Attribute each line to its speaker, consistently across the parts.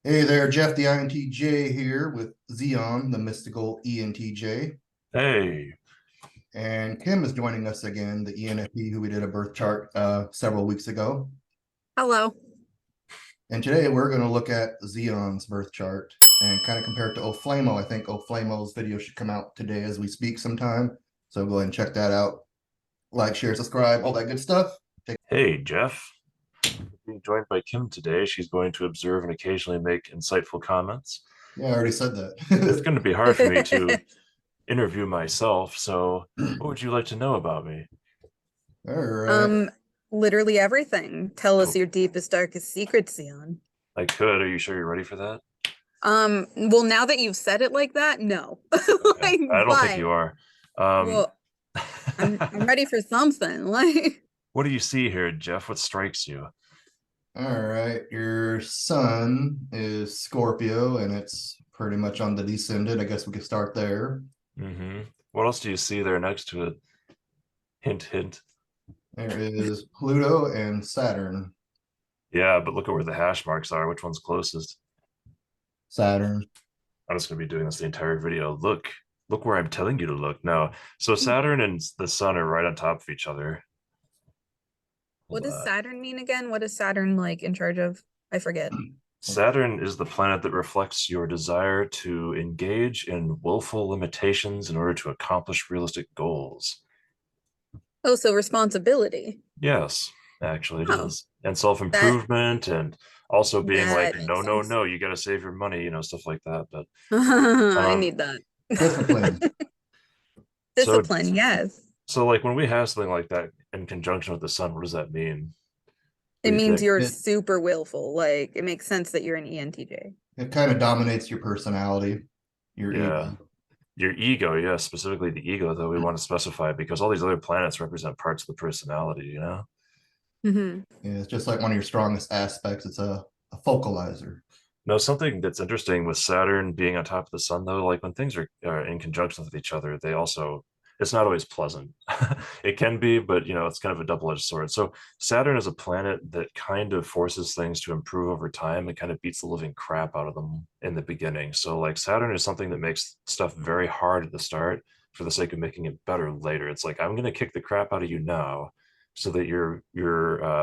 Speaker 1: Hey there, Jeff the INTJ here with Zeon, the mystical ENTJ.
Speaker 2: Hey,
Speaker 1: And Kim is joining us again, the ENFP who we did a birth chart several weeks ago.
Speaker 3: Hello.
Speaker 1: And today we're going to look at Zeon's birth chart and kind of compare it to Oflamo. I think Oflamo's video should come out today as we speak sometime. So go ahead and check that out. Like, share, subscribe, all that good stuff.
Speaker 2: hey, Jeff. Being joined by Kim today. She's going to observe and occasionally make insightful comments.
Speaker 1: Yeah, I already said
Speaker 2: It's
Speaker 1: that.
Speaker 2: going to be hard for me to interview myself, so what would you like to know about me?
Speaker 1: All right.
Speaker 3: Um, Literally everything. Tell us
Speaker 2: Oh,
Speaker 3: your deepest, darkest secrets, Zeon.
Speaker 2: I could. Are you sure you're ready for that?
Speaker 3: Well, now that you've said it like that, no.
Speaker 2: Okay.
Speaker 3: Like,
Speaker 2: I don't think
Speaker 3: but
Speaker 2: you are. Um,
Speaker 3: well, I'm ready for something. Like,
Speaker 2: what do you see here, Jeff? What strikes you?
Speaker 1: All right, your sun is Scorpio and it's pretty much on the descendant. I guess we could start there.
Speaker 2: Mm-hmm. What else do you see there next to it? Hint, hint.
Speaker 1: There is Pluto and Saturn.
Speaker 2: Yeah, but look at where the hash marks are. Which one's closest?
Speaker 1: Saturn.
Speaker 2: I'm just going to be doing this the entire video. Look where I'm telling you to look. No. So Saturn and the sun are right on top of each other.
Speaker 3: what
Speaker 2: Hold
Speaker 3: does
Speaker 2: on.
Speaker 3: Saturn mean again? What is Saturn like in charge of? I forget.
Speaker 2: Saturn is the planet that reflects your desire to engage in willful limitations in order to accomplish realistic goals.
Speaker 3: Oh, so responsibility.
Speaker 2: Yes, actually it
Speaker 3: Oh,
Speaker 2: is. And
Speaker 3: that
Speaker 2: self-improvement and also being like,
Speaker 3: that
Speaker 2: no,
Speaker 3: makes
Speaker 2: no,
Speaker 3: sense.
Speaker 2: no, you got to save your money, stuff like that. But
Speaker 3: I
Speaker 2: um
Speaker 3: need that.
Speaker 1: Discipline.
Speaker 2: so
Speaker 3: Discipline, yes.
Speaker 2: so like when we have something like that in conjunction with the sun, what does that mean? What
Speaker 3: It
Speaker 2: do you
Speaker 3: means
Speaker 2: think?
Speaker 3: you're
Speaker 1: It
Speaker 3: super willful. Like, it makes sense that you're an ENTJ.
Speaker 1: it kind of dominates your personality, your
Speaker 2: Yeah.
Speaker 1: ego.
Speaker 2: Your ego, yeah, specifically the ego, though we want to specify because all these other planets represent parts of the personality.
Speaker 3: Hmm.
Speaker 1: Yeah, it's just like one of your strongest aspects. It's a focalizer.
Speaker 2: No, something that's interesting with Saturn being on top of the sun, though, like when things are in conjunction with each other, it's not always pleasant. It can be, but it's kind of a double-edged sword. So Saturn is a planet that kind of forces things to improve over time and kind of beats the living crap out of them in the beginning. So like Saturn is something that makes stuff very hard at the start for the sake of making it better later. It's like, I'm going to kick the crap out of you now so that you're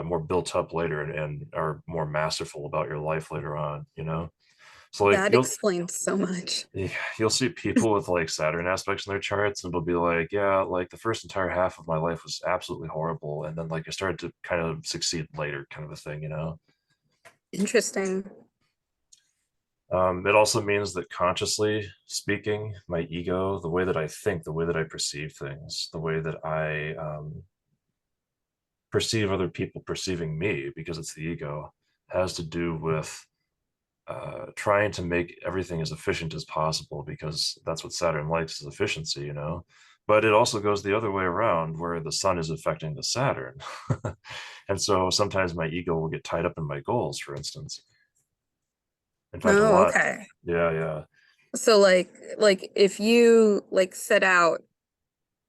Speaker 2: more built up later and are more masterful about your life later on. So like
Speaker 3: That explains so much.
Speaker 2: you'll see people with like Saturn aspects in their charts and they'll be like, yeah, like the first entire half of my life was absolutely horrible, and then like I started to kind of succeed later, kind of a thing.
Speaker 3: Interesting.
Speaker 2: It also means that consciously speaking, my ego, the way that I think, the way that I perceive things, the way that I perceive other people perceiving me, because it's the ego, has to do with trying to make everything as efficient as possible because that's what Saturn likes is efficiency. But it also goes the other way around where the sun is affecting the Saturn. And so sometimes my ego will get tied up in my goals, for instance. In fact, a
Speaker 3: Oh,
Speaker 2: lot.
Speaker 3: okay.
Speaker 2: Yeah, yeah.
Speaker 3: So like if you like set out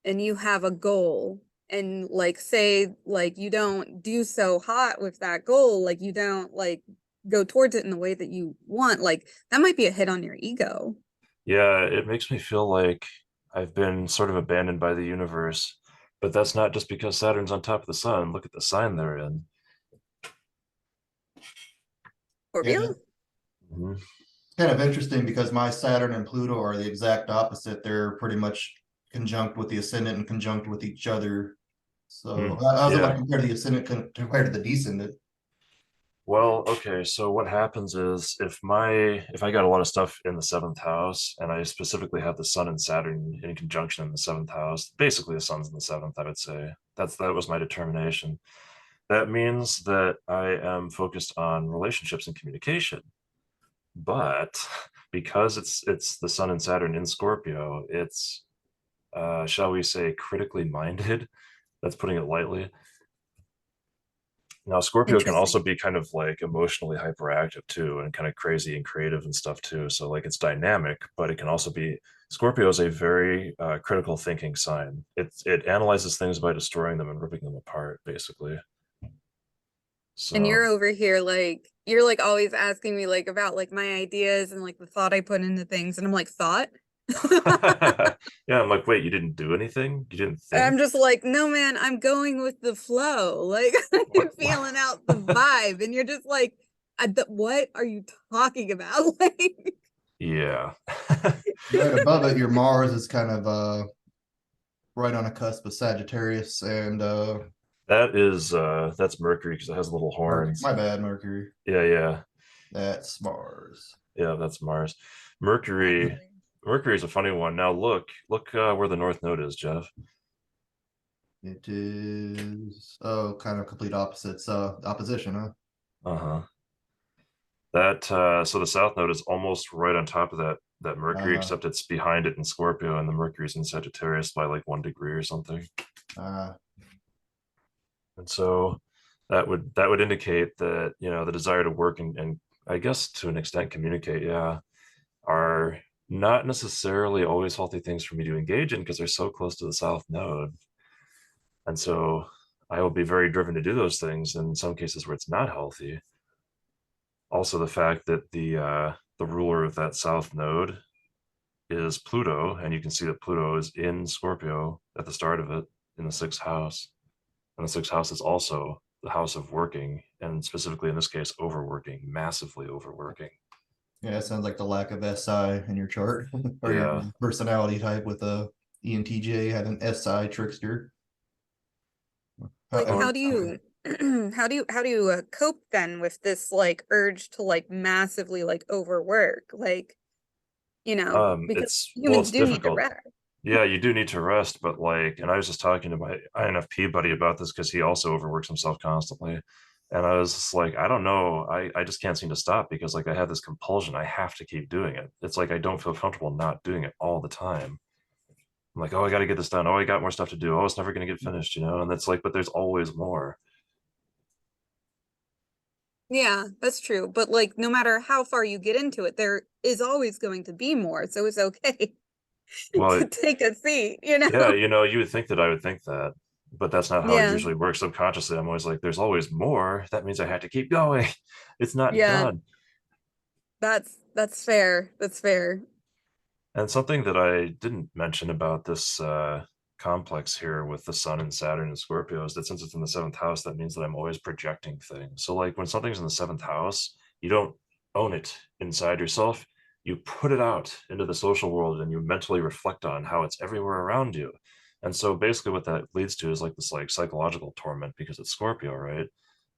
Speaker 3: and you have a goal and like say like you don't do so hot with that goal, like you don't like go towards it in the way that you want, like that might be a hit on your ego.
Speaker 2: Yeah, it makes me feel like I've been sort of abandoned by the universe. But that's not just because Saturn's on top of the sun. Look at the sign they're in.
Speaker 3: Scorpio?
Speaker 1: Yeah,
Speaker 2: Mhm.
Speaker 1: kind of interesting because my Saturn and Pluto are the exact opposite. They're pretty much conjunct with the ascendant and conjunct with each other. So how's it like
Speaker 2: Yeah.
Speaker 1: compared to the ascendant compared to the descendant?
Speaker 2: Well, okay, so what happens is if I got a lot of stuff in the seventh house and I specifically have the sun and Saturn in conjunction in the seventh house, basically the sun's in the seventh, I would say. That was my determination. That means that I am focused on relationships and communication. But because it's the sun and Saturn in Scorpio, it's shall we say critically minded. That's putting it lightly. Now, Scorpio can
Speaker 3: Interesting.
Speaker 2: also be kind of like emotionally hyperactive too, and kind of crazy and creative and stuff too. So, like, it's dynamic, but it can also be. Scorpio is a very critical thinking sign. It analyzes things by destroying them and ripping them apart, basically.
Speaker 3: And you're
Speaker 2: So,
Speaker 3: over here like you're like always asking me like about like my ideas and like the thought I put into things, and I'm like, thought?
Speaker 2: Yeah, I'm like, wait, you didn't do anything? You didn't
Speaker 3: And I'm
Speaker 2: think?
Speaker 3: just like, no, man, I'm going with the flow. Like, I'm
Speaker 2: What?
Speaker 3: feeling out the vibe. And you're just like, what are you talking about? Like,
Speaker 2: Yeah.
Speaker 1: Right above it, your Mars is kind of right on a cusp of Sagittarius and
Speaker 2: That's Mercury because it has little
Speaker 1: Mercury.
Speaker 2: horns.
Speaker 1: My bad, Mercury.
Speaker 2: Yeah, yeah.
Speaker 1: That's Mars.
Speaker 2: Yeah, that's Mars. Mercury Mercury is a funny one. Now look where the North Node is, Jeff.
Speaker 1: It is kind of complete opposites. Opposition, huh?
Speaker 2: Uh-huh. That so the South Node is almost right on top of that Mercury,
Speaker 1: Uh,
Speaker 2: except it's behind it in Scorpio, and the Mercury's in Sagittarius by like 1 degree or something.
Speaker 1: uh,
Speaker 2: And so that would indicate that, the desire to work and I guess to an extent communicate, yeah, are not necessarily always healthy things for me to engage in because they're so close to the South Node. And so I will be very driven to do those things in some cases where it's not healthy. Also, the fact that the ruler of that South Node is Pluto, and you can see that Pluto is in Scorpio at the start of it in the sixth house. And the sixth house is also the house of working, and specifically in this case, overworking, massively overworking.
Speaker 1: yeah, it sounds like the lack of SI in your chart or your
Speaker 2: Yeah.
Speaker 1: personality type with a ENTJ had an SI trickster.
Speaker 3: like,
Speaker 2: Oh,
Speaker 3: how do you, how do you cope then with this like urge to like massively like overwork? Like, because humans
Speaker 2: it's
Speaker 3: do need to
Speaker 2: difficult.
Speaker 3: rest.
Speaker 2: Yeah, you do need to rest, but like, and I was just talking to my INFP buddy about this because he also overworks himself constantly. And I was just like, I don't know. I just can't seem to stop because like I have this compulsion. I have to keep doing it. It's like I don't feel comfortable not doing it all the time. I'm like, oh, I got to get this done. Oh, I got more stuff to do. Oh, it's never going to get finished. And it's like, but there's always more.
Speaker 3: Yeah, that's true. But like, no matter how far you get into it, there is always going to be more. So it's okay
Speaker 2: Well,
Speaker 3: to take a seat, you
Speaker 2: yeah,
Speaker 3: know?
Speaker 2: you would think that I would think that, but that's not how it
Speaker 3: Yeah,
Speaker 2: usually works subconsciously. I'm always like, there's always more. That means I have to keep going. It's not
Speaker 3: yeah,
Speaker 2: done.
Speaker 3: that's fair. That's fair.
Speaker 2: And something that I didn't mention about this complex here with the Sun and Saturn and Scorpio is that since it's in the seventh house, that means that I'm always projecting things. So, like when something's in the seventh house, you don't own it inside yourself. You put it out into the social world and you mentally reflect on how it's everywhere around you. And so, basically, what that leads to is like this like psychological torment because it's Scorpio, right?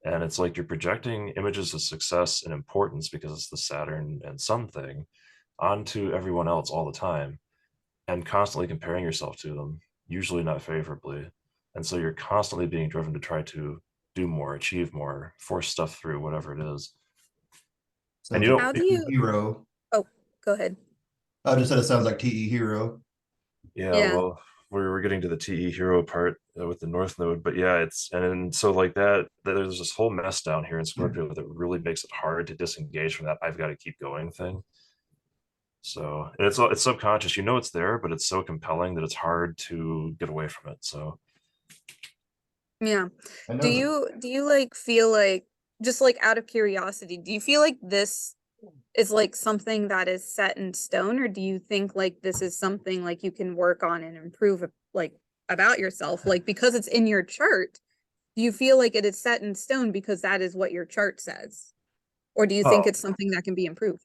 Speaker 2: And it's like you're projecting images of success and importance because it's the Saturn and Sun thing onto everyone else all the time and constantly comparing yourself to them, usually not favorably. And so you're constantly being driven to try to do more, achieve more, force stuff through, whatever it is. And
Speaker 1: Sounds
Speaker 2: you
Speaker 1: like
Speaker 2: don't,
Speaker 3: How do
Speaker 1: TE
Speaker 3: you,
Speaker 1: Hero.
Speaker 3: oh, go ahead.
Speaker 1: I just said it sounds like TE Hero.
Speaker 2: yeah,
Speaker 3: Yeah.
Speaker 2: well, we're getting to the TE hero part with the North Node, but yeah, and so like that there's this whole mess down here in Scorpio that really makes it hard to disengage from that I've got to keep going thing. So and it's subconscious, it's there, but it's so compelling that it's hard to get away from it. So
Speaker 3: Yeah.
Speaker 1: I
Speaker 3: Do
Speaker 1: know that.
Speaker 3: you like feel like, just like out of curiosity, do you feel like this is like something that is set in stone, or do you think like this is something like you can work on and improve like about yourself? Like, because it's in your chart, do you feel like it is set in stone because that is what your chart says? Or do you think
Speaker 2: oh,
Speaker 3: it's something that can be improved?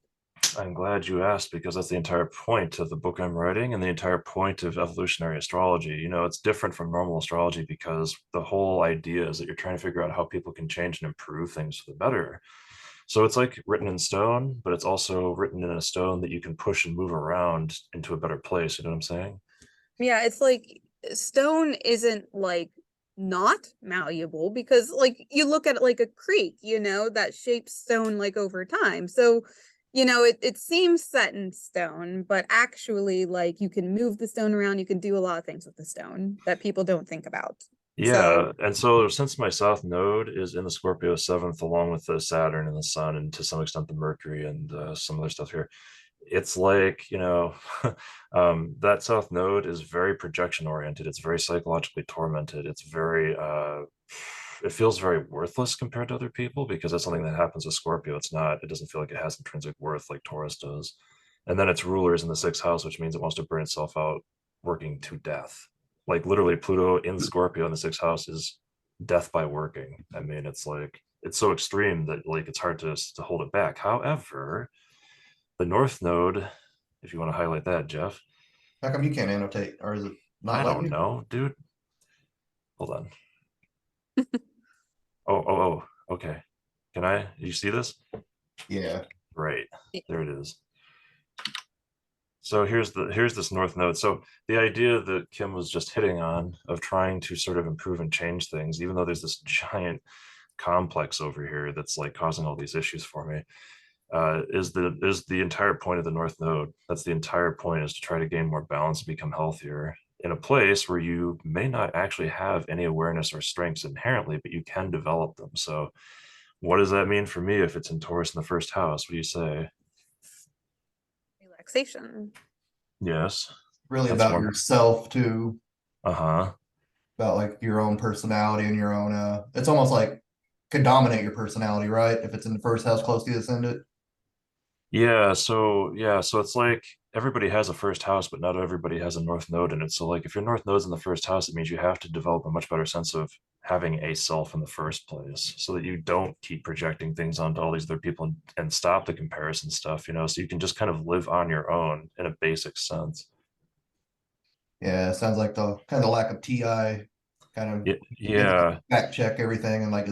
Speaker 2: I'm glad you asked because that's the entire point of the book I'm writing and the entire point of evolutionary astrology. It's different from normal astrology because the whole idea is that you're trying to figure out how people can change and improve things for the better. So it's like written in stone, but it's also written in a stone that you can push and move around into a better place. You know what I'm saying?
Speaker 3: Yeah, it's like stone isn't like not malleable, because like you look at it like a creek, that shapes stone like over time. So, it seems set in stone, but actually like you can move the stone around, you can do a lot of things with the stone that people don't think about. So,
Speaker 2: Yeah, and so since my south node is in the Scorpio seventh, along with the Saturn and the Sun, and to some extent the Mercury and some other stuff here, it's like that south node is very projection oriented. It's very psychologically tormented. It's very it feels very worthless compared to other people because that's something that happens with Scorpio. It doesn't feel like it has intrinsic worth like Taurus does. And then its rulers in the sixth house, which means it wants to burn itself out working to death. Like literally Pluto in Scorpio in the sixth house is death by working. I mean, it's like it's so extreme that like it's hard to hold it back. However, the North Node, if you want to highlight that, Jeff.
Speaker 1: How come you can't annotate, or is it not
Speaker 2: I
Speaker 1: letting
Speaker 2: don't
Speaker 1: you?
Speaker 2: know, dude. Hold on. Okay. You see this?
Speaker 1: Yeah.
Speaker 2: Right. There it is. So here's this North Node. So the idea that Kim was just hitting on of trying to sort of improve and change things, even though there's this giant complex over here that's like causing all these issues for me, is the entire point of the North Node. That's the entire point, is to try to gain more balance and become healthier in a place where you may not actually have any awareness or strengths inherently, but you can develop them. So what does that mean for me if it's in Taurus in the first house? What do you say?
Speaker 3: Relaxation.
Speaker 2: Yes.
Speaker 1: Really
Speaker 2: That's
Speaker 1: about
Speaker 2: more.
Speaker 1: yourself too,
Speaker 2: Uh-huh.
Speaker 1: about like your own personality and your own it's almost like could dominate your personality, right? If it's in the first house close to the ascendant.
Speaker 2: So it's like everybody has a first house, but not everybody has a North Node in it. So like if your North Node's in the first house, it means you have to develop a much better sense of having a self in the first place so that you don't keep projecting things onto all these other people and stop the comparison stuff, so you can just kind of live on your own in a basic sense.
Speaker 1: Yeah, it sounds like the kind of lack of TI kind of
Speaker 2: Yeah,
Speaker 1: get
Speaker 2: yeah.
Speaker 1: fact check everything and like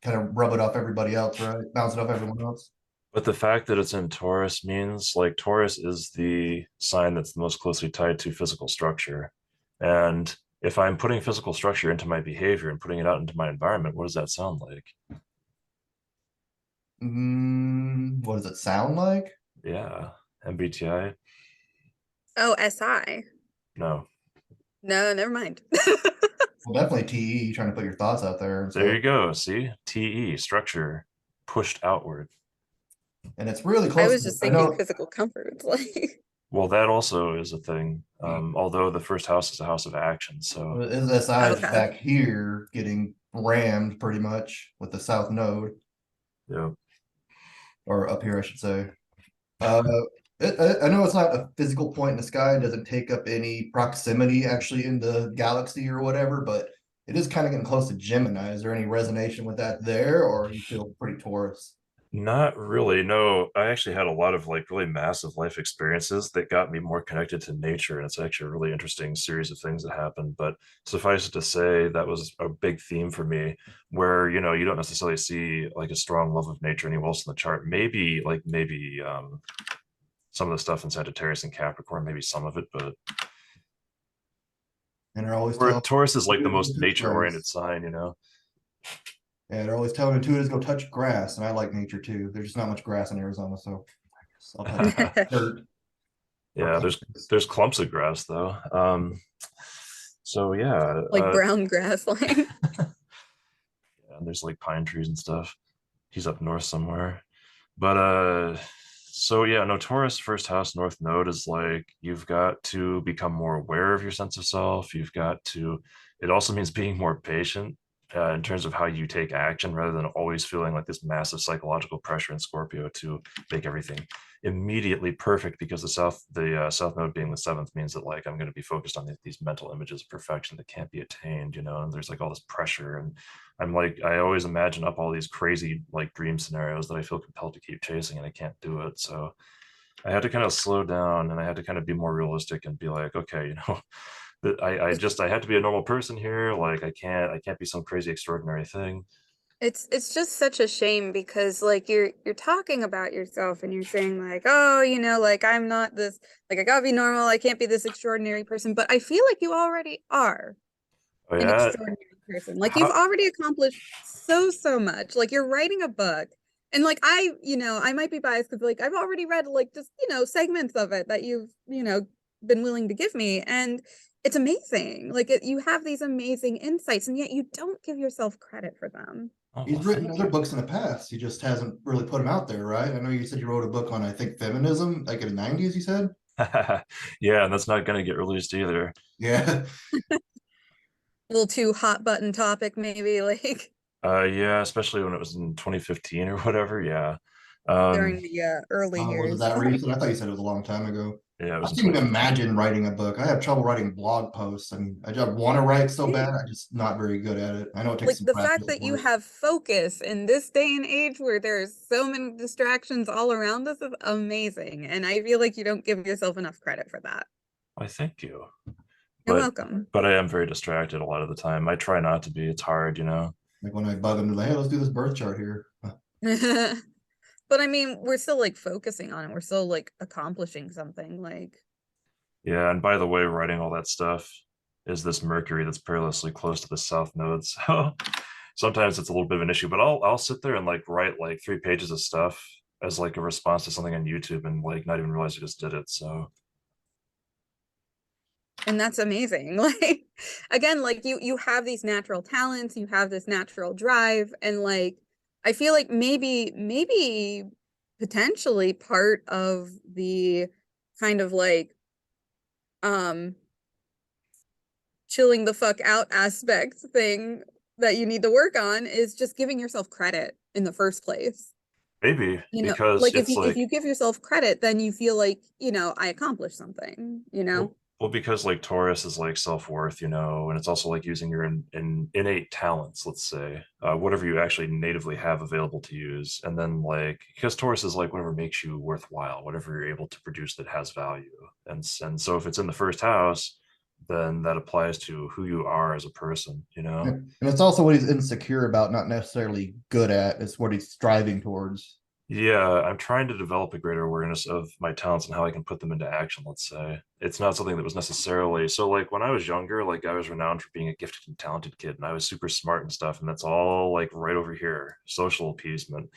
Speaker 1: kind of rub it off everybody else, right? Bounce it off everyone else.
Speaker 2: But the fact that it's in Taurus means like Taurus is the sign that's the most closely tied to physical structure. And if I'm putting physical structure into my behavior and putting it out into my environment, what does that sound like?
Speaker 1: What does it sound like?
Speaker 2: Yeah. MBTI?
Speaker 3: Oh, SI.
Speaker 2: No.
Speaker 3: No, never mind.
Speaker 1: Well, definitely TE, trying to put your thoughts out there and
Speaker 2: There
Speaker 1: stuff.
Speaker 2: you go. See? TE, structure pushed outward.
Speaker 1: And it's really
Speaker 3: I
Speaker 1: close
Speaker 3: was
Speaker 1: to,
Speaker 3: just
Speaker 1: I
Speaker 3: thinking
Speaker 1: know,
Speaker 3: physical comfort. Like,
Speaker 2: Well, that also is a thing. Although the first house is a house of action. So,
Speaker 1: his SI is
Speaker 3: okay.
Speaker 1: back here getting rammed pretty much with the south node,
Speaker 2: yeah.
Speaker 1: or up here, I should say. Uh, I know it's not a physical point in the sky, it doesn't take up any proximity actually in the galaxy or whatever, but it is kind of getting close to Gemini. Is there any resonation with that there, or you feel pretty Taurus?
Speaker 2: Not really. No, I actually had a lot of like really massive life experiences that got me more connected to nature. And it's actually a really interesting series of things that happened. But suffice it to say, that was a big theme for me where, you don't necessarily see like a strong love of nature anywhere else in the chart. Maybe some of the stuff in Sagittarius and Capricorn, maybe some of it, but
Speaker 1: And they're always telling
Speaker 2: Taurus is like the most
Speaker 1: touch
Speaker 2: nature oriented
Speaker 1: grass.
Speaker 2: sign.
Speaker 1: Yeah, they're always telling intuitives go touch grass, and I like nature too. There's just not much grass in Arizona, so I guess I'll touch dirt or
Speaker 2: Yeah, there's clumps of grass though. So yeah,
Speaker 3: Like brown grass line.
Speaker 2: and there's like pine trees and stuff. He's up north somewhere. But so yeah, no, Taurus first house North Node is like you've got to become more aware of your sense of self. It also means being more patient in terms of how you take action rather than always feeling like this massive psychological pressure in Scorpio to make everything immediately perfect because the South Node being the seventh means that like I'm going to be focused on these mental images of perfection that can't be attained, and there's like all this pressure, and I always imagine up all these crazy like dream scenarios that I feel compelled to keep chasing and I can't do it. So I had to kind of slow down and I had to kind of be more realistic and be like, okay, I had to be a normal person here. Like I can't be some crazy extraordinary thing.
Speaker 3: It's just such a shame because like you're talking about yourself and you're saying like, oh, like I'm not this, like I gotta be normal, I can't be this extraordinary person, but I feel like you already are
Speaker 2: Oh
Speaker 3: an
Speaker 2: yeah.
Speaker 3: extraordinary person. Like you've
Speaker 2: How
Speaker 3: already accomplished so much. Like you're writing a book. And like I might be biased because like I've already read like just, segments of it that you've, been willing to give me. And it's amazing. Like you have these amazing insights, and yet you don't give yourself credit for them.
Speaker 2: oh
Speaker 1: He's
Speaker 2: well,
Speaker 1: written
Speaker 2: thank
Speaker 1: other
Speaker 2: you.
Speaker 1: books in the past. He just hasn't really put them out there, right? I know you said you wrote a book on, I think, feminism, like in the 90s, you said?
Speaker 2: Yeah, and that's not gonna get released either.
Speaker 1: Yeah.
Speaker 3: A little too hot button topic, maybe like
Speaker 2: Yeah, especially when it was in 2015 or whatever. Yeah.
Speaker 3: during
Speaker 2: Um,
Speaker 3: the early
Speaker 1: Was it
Speaker 3: years.
Speaker 1: that recent? I thought you said it was a long time ago.
Speaker 2: yeah, it
Speaker 1: I
Speaker 2: was in
Speaker 1: can't even
Speaker 2: 2015.
Speaker 1: imagine writing a book. I have trouble writing blog posts. I mean, I just want to write so bad.
Speaker 3: Same.
Speaker 1: I'm just not very good at it. I know it takes
Speaker 3: Like
Speaker 1: some
Speaker 3: the fact
Speaker 1: practice
Speaker 3: that you
Speaker 1: for it.
Speaker 3: have focus in this day and age where there's so many distractions all around us is amazing. And I feel like you don't give yourself enough credit for that.
Speaker 2: I thank you.
Speaker 3: You're
Speaker 2: But
Speaker 3: welcome.
Speaker 2: but I am very distracted a lot of the time. I try not to be. It's hard, you know.
Speaker 1: Like when I bug them, like, hey, let's do this birth chart here.
Speaker 3: But I mean, we're still like focusing on it. We're still like accomplishing something. Like,
Speaker 2: Yeah, and by the way, writing all that stuff is this Mercury that's perilously close to the South Node. So sometimes it's a little bit of an issue, but I'll sit there and like write like 3 pages of stuff as like a response to something on YouTube and like not even realize I just did it. So
Speaker 3: and that's amazing. Like, again, like you have these natural talents, you have this natural drive, and like I feel like maybe potentially part of the kind of like um chilling the fuck out aspect thing that you need to work on is just giving yourself credit in the first place.
Speaker 2: maybe
Speaker 3: You know,
Speaker 2: because
Speaker 3: like if
Speaker 2: it's
Speaker 3: you
Speaker 2: like
Speaker 3: give yourself credit, then you feel like, I accomplished something, you know?
Speaker 2: well, because like Taurus is like self-worth, you know, and it's also like using your innate talents, let's say, whatever you actually natively have available to use. And then like because Taurus is like whatever makes you worthwhile, whatever you're able to produce that has value. And so if it's in the first house, then that applies to who you are as a person, you know.
Speaker 1: And it's also what he's insecure about, not necessarily good at. It's what he's striving towards.
Speaker 2: Yeah, I'm trying to develop a greater awareness of my talents and how I can put them into action, let's say. It's not something that was necessarily so like when I was younger, like I was renowned for being a gifted and talented kid and I was super smart and stuff, and that's all like right over here. Social appeasement.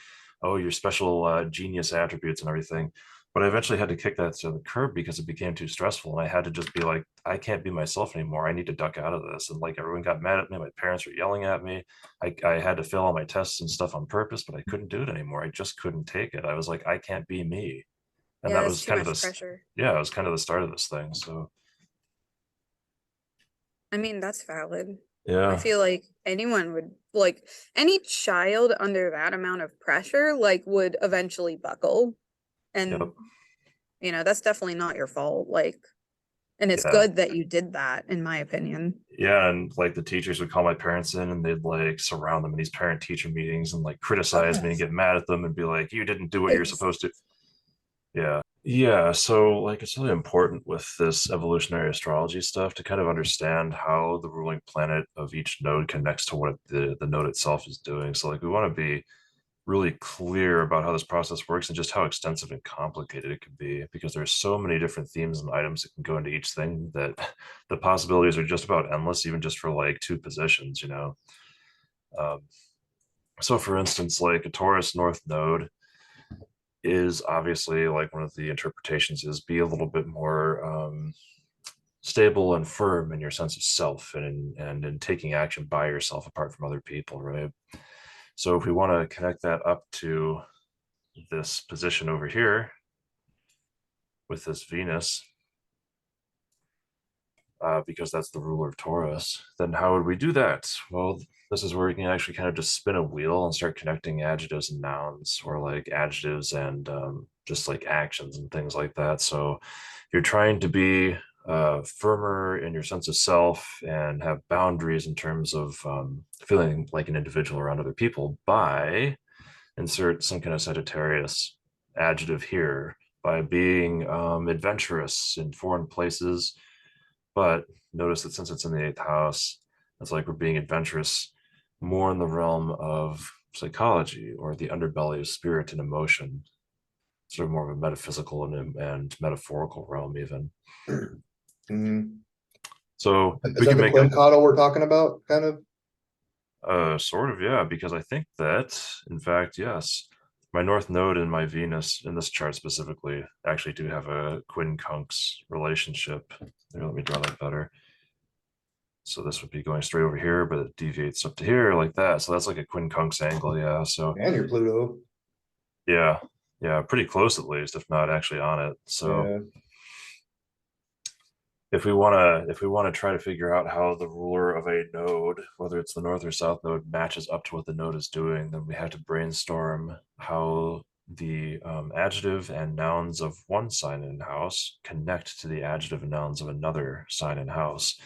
Speaker 2: Oh, your special genius attributes and everything. But I eventually had to kick that to the curb because it became too stressful. And I had to just be like, I can't be myself anymore. I need to duck out of this. And like everyone got mad at me. My parents were yelling at me. I had to fail all my tests and stuff on purpose, but I couldn't do it anymore. I just couldn't take it. I was like, I can't be me. And
Speaker 3: Yeah,
Speaker 2: that
Speaker 3: that's
Speaker 2: was
Speaker 3: too
Speaker 2: kind of
Speaker 3: much
Speaker 2: this,
Speaker 3: pressure.
Speaker 2: yeah, it was kind of the start of this thing. So
Speaker 3: I mean, that's valid. I
Speaker 2: yeah,
Speaker 3: feel like anyone would like any child under that amount of pressure like would eventually buckle.
Speaker 2: yep,
Speaker 3: And that's definitely not your fault. Like, and it's
Speaker 2: yeah.
Speaker 3: good that you did that, in my opinion.
Speaker 2: Yeah, and like the teachers would call my parents in and they'd like surround them in these parent teacher meetings and like
Speaker 1: Oh,
Speaker 2: criticize me and
Speaker 1: yes.
Speaker 2: get mad at them and be like, you didn't do what you're
Speaker 1: Yes.
Speaker 2: supposed to. Yeah. Yeah. So, like, it's really important with this evolutionary astrology stuff to kind of understand how the ruling planet of each node connects to what the node itself is doing. So, like, we want to be really clear about how this process works and just how extensive and complicated it can be because there's so many different themes and items that can go into each thing that the possibilities are just about endless, even just for like 2 positions, you know. Um, so, for instance, like a Taurus North node is obviously like one of the interpretations is be a little bit more stable and firm in your sense of self and in taking action by yourself apart from other people, right? So if we want to connect that up to this position over here with this Venus, because that's the ruler of Taurus, then how would we do that? Well, this is where we can actually kind of just spin a wheel and start connecting adjectives and nouns, or like adjectives and just like actions and things like that. So you're trying to be firmer in your sense of self and have boundaries in terms of feeling like an individual around other people by insert some kind of Sagittarius adjective here by being adventurous in foreign places, but notice that since it's in the eighth house, it's like we're being adventurous more in the realm of psychology or the underbelly of spirit and emotion, sort of more of a metaphysical and metaphorical realm, even.
Speaker 1: Mhm.
Speaker 2: So
Speaker 1: Is
Speaker 2: we
Speaker 1: that
Speaker 2: can
Speaker 1: the
Speaker 2: make a
Speaker 1: quintiles we're talking about, kind of?
Speaker 2: sort of, yeah, because I think that, in fact, yes, my North Node and my Venus in this chart specifically actually do have a quincunx relationship. Here, let me draw that better. So this would be going straight over here, but it deviates up to here like that. So that's like a quincunx angle, yeah. So
Speaker 1: And your Pluto.
Speaker 2: yeah, yeah, pretty close at least, if not actually on it. So
Speaker 1: Yeah.
Speaker 2: if we want to try to figure out how the ruler of a node, whether it's the north or south node, matches up to what the node is doing, then we have to brainstorm how the adjective and nouns of one sign and house connect to the adjective and nouns of another sign and house.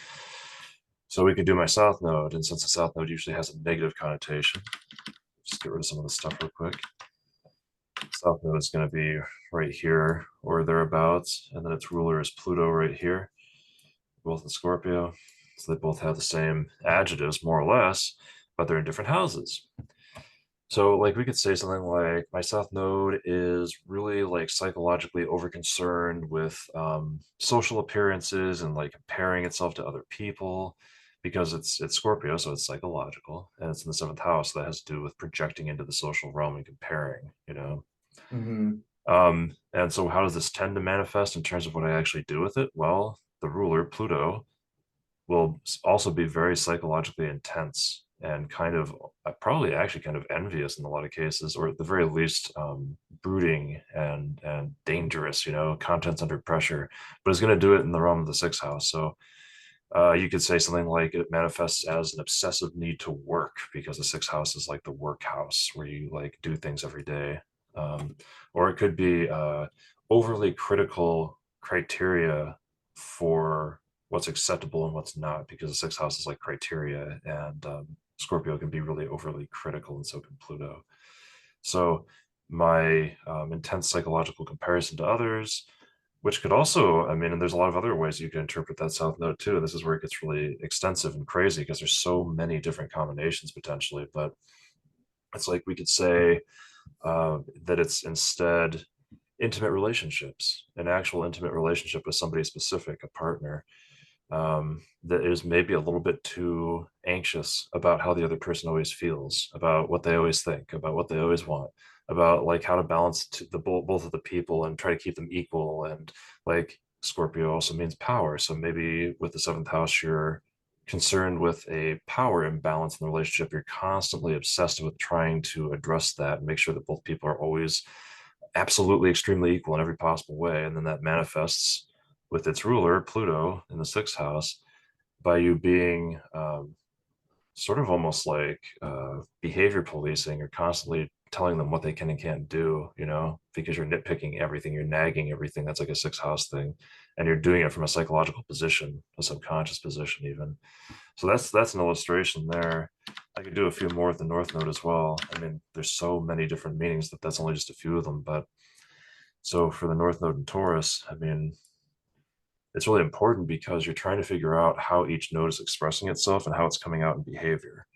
Speaker 2: So we could do my south node, and since the south node usually has a negative connotation, just get rid of some of the stuff real quick. South node is going to be right here or thereabouts, and then its ruler is Pluto right here, both in Scorpio. So they both have the same adjectives, more or less, but they're in different houses. So like we could say something like my south node is really like psychologically overconcerned with social appearances and like comparing itself to other people because it's Scorpio, so it's psychological, and it's in the seventh house. That has to do with projecting into the social realm and comparing, you know.
Speaker 1: Mm-hmm.
Speaker 2: And so how does this tend to manifest in terms of what I actually do with it? Well, the ruler, Pluto, will also be very psychologically intense and kind of probably actually kind of envious in a lot of cases, or at the very least brooding and dangerous, you know, contents under pressure, but it's going to do it in the realm of the sixth house. So you could say something like it manifests as an obsessive need to work because the sixth house is like the work house where you like do things every day. Or it could be overly critical criteria for what's acceptable and what's not, because the sixth house is like criteria, and Scorpio can be really overly critical, and so can Pluto. So my intense psychological comparison to others, which could also, I mean, and there's a lot of other ways you can interpret that south node too. And this is where it gets really extensive and crazy because there's so many different combinations potentially. But it's like we could say that it's instead intimate relationships, an actual intimate relationship with somebody specific, a partner, that is maybe a little bit too anxious about how the other person always feels, about what they always think, about what they always want, about like how to balance the both of the people and try to keep them equal. And like Scorpio also means power, so maybe with the seventh house you're concerned with a power imbalance in the relationship. You're constantly obsessed with trying to address that and make sure that both people are always absolutely extremely equal in every possible way, and then that manifests with its ruler Pluto in the sixth house by you being sort of almost like behavior policing, or constantly telling them what they can and can't do, you know, because you're nitpicking everything, you're nagging everything. That's like a sixth house thing, and you're doing it from a psychological position, a subconscious position even. So that's an illustration there. I could do a few more with the north node as well. I mean, there's so many different meanings that that's only just a few of them. But so for the north node in Taurus, I mean, it's really important because you're trying to figure out how each node is expressing itself and how it's coming out in behavior.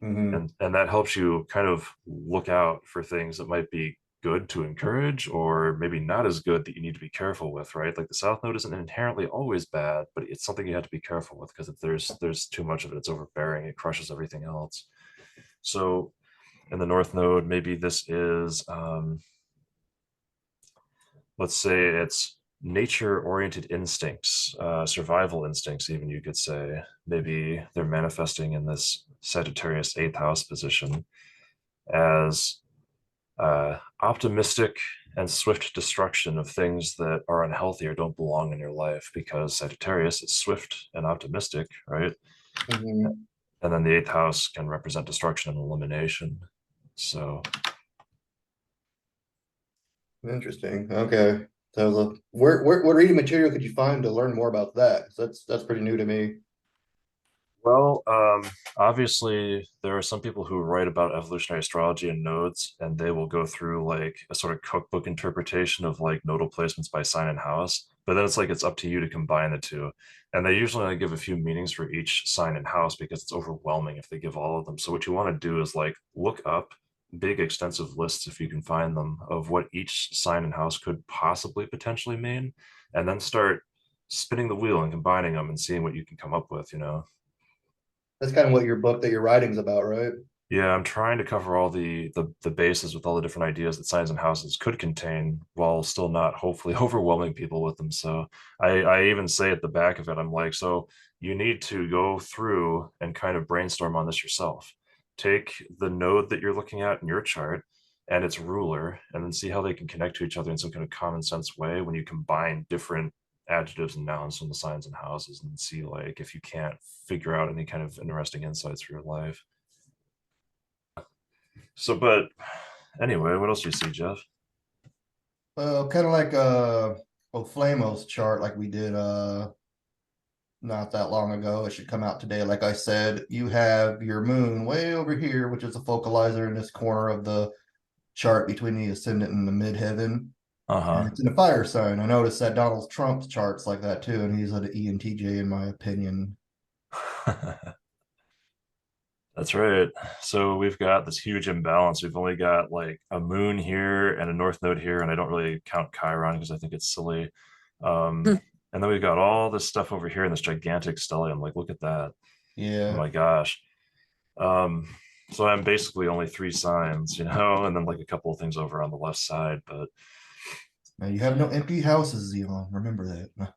Speaker 1: Mm-hmm.
Speaker 2: And that helps you kind of look out for things that might be good to encourage, or maybe not as good that you need to be careful with, right? Like the south node isn't inherently always bad, but it's something you have to be careful with, because if there's too much of it, it's overbearing, it crushes everything else. So in the north node, maybe this is let's say it's nature oriented instincts, survival instincts, even you could say. Maybe they're manifesting in this Sagittarius eighth house position as optimistic and swift destruction of things that are unhealthy or don't belong in your life, because Sagittarius is swift and optimistic, right?
Speaker 1: Mm-hmm.
Speaker 2: And then the eighth house can represent destruction and elimination. So
Speaker 1: Interesting. Okay. So what reading material could you find to learn more about that? 'Cause that's pretty new to me.
Speaker 2: well, obviously, there are some people who write about evolutionary astrology and nodes, and they will go through like a sort of cookbook interpretation of like nodal placements by sign and house. But then it's like it's up to you to combine the two. And they usually only give a few meanings for each sign and house because it's overwhelming if they give all of them. So what you want to do is like look up big extensive lists, if you can find them, of what each sign and house could possibly potentially mean, and then start spinning the wheel and combining them and seeing what you can come up with, you know.
Speaker 1: That's kind of what your book that your writing's about, right?
Speaker 2: Yeah, I'm trying to cover all the bases with all the different ideas that signs and houses could contain, while still not hopefully overwhelming people with them. So I even say at the back of it, I'm like, so you need to go through and kind of brainstorm on this yourself. Take the node that you're looking at in your chart and its ruler, and then see how they can connect to each other in some kind of common sense way when you combine different adjectives and nouns from the signs and houses and see like if you can't figure out any kind of interesting insights for your life. So, but anyway, what else do you see, Jeff?
Speaker 1: Well, kind of like Oflamo's chart, like we did not that long ago. It should come out today. Like I said, you have your moon way over here, which is a focalizer in this corner of the chart between the ascendant and the midheaven. And
Speaker 2: Uh-huh.
Speaker 1: it's in a fire sign. I noticed that Donald Trump's chart's like that too, and he's an ENTJ in my opinion.
Speaker 2: That's right. So we've got this huge imbalance. We've only got like a moon here and a north node here, and I don't really count Chiron because I think it's silly. And then we've got all this stuff over here in this gigantic stellium. Like, look at that. Oh
Speaker 1: Yeah.
Speaker 2: my gosh. Um, so I'm basically only 3 signs, and then like a couple of things over on the left side. But
Speaker 1: Now you have no empty houses, Zeon. Remember that.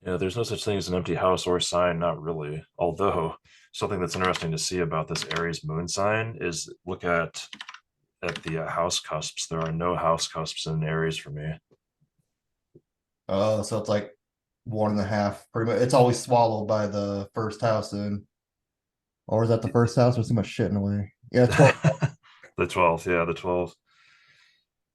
Speaker 2: yeah, there's no such thing as an empty house or sign, not really. Although something that's interesting to see about this Aries moon sign is look at the house cusps. There are no house cusps in Aries for me.
Speaker 1: Oh, so it's like 1.5. Pretty much, it's always swallowed by the first house, and or is that the first house? There's so much shit in the way. Yeah, 12.
Speaker 2: The 12th, yeah, the 12th.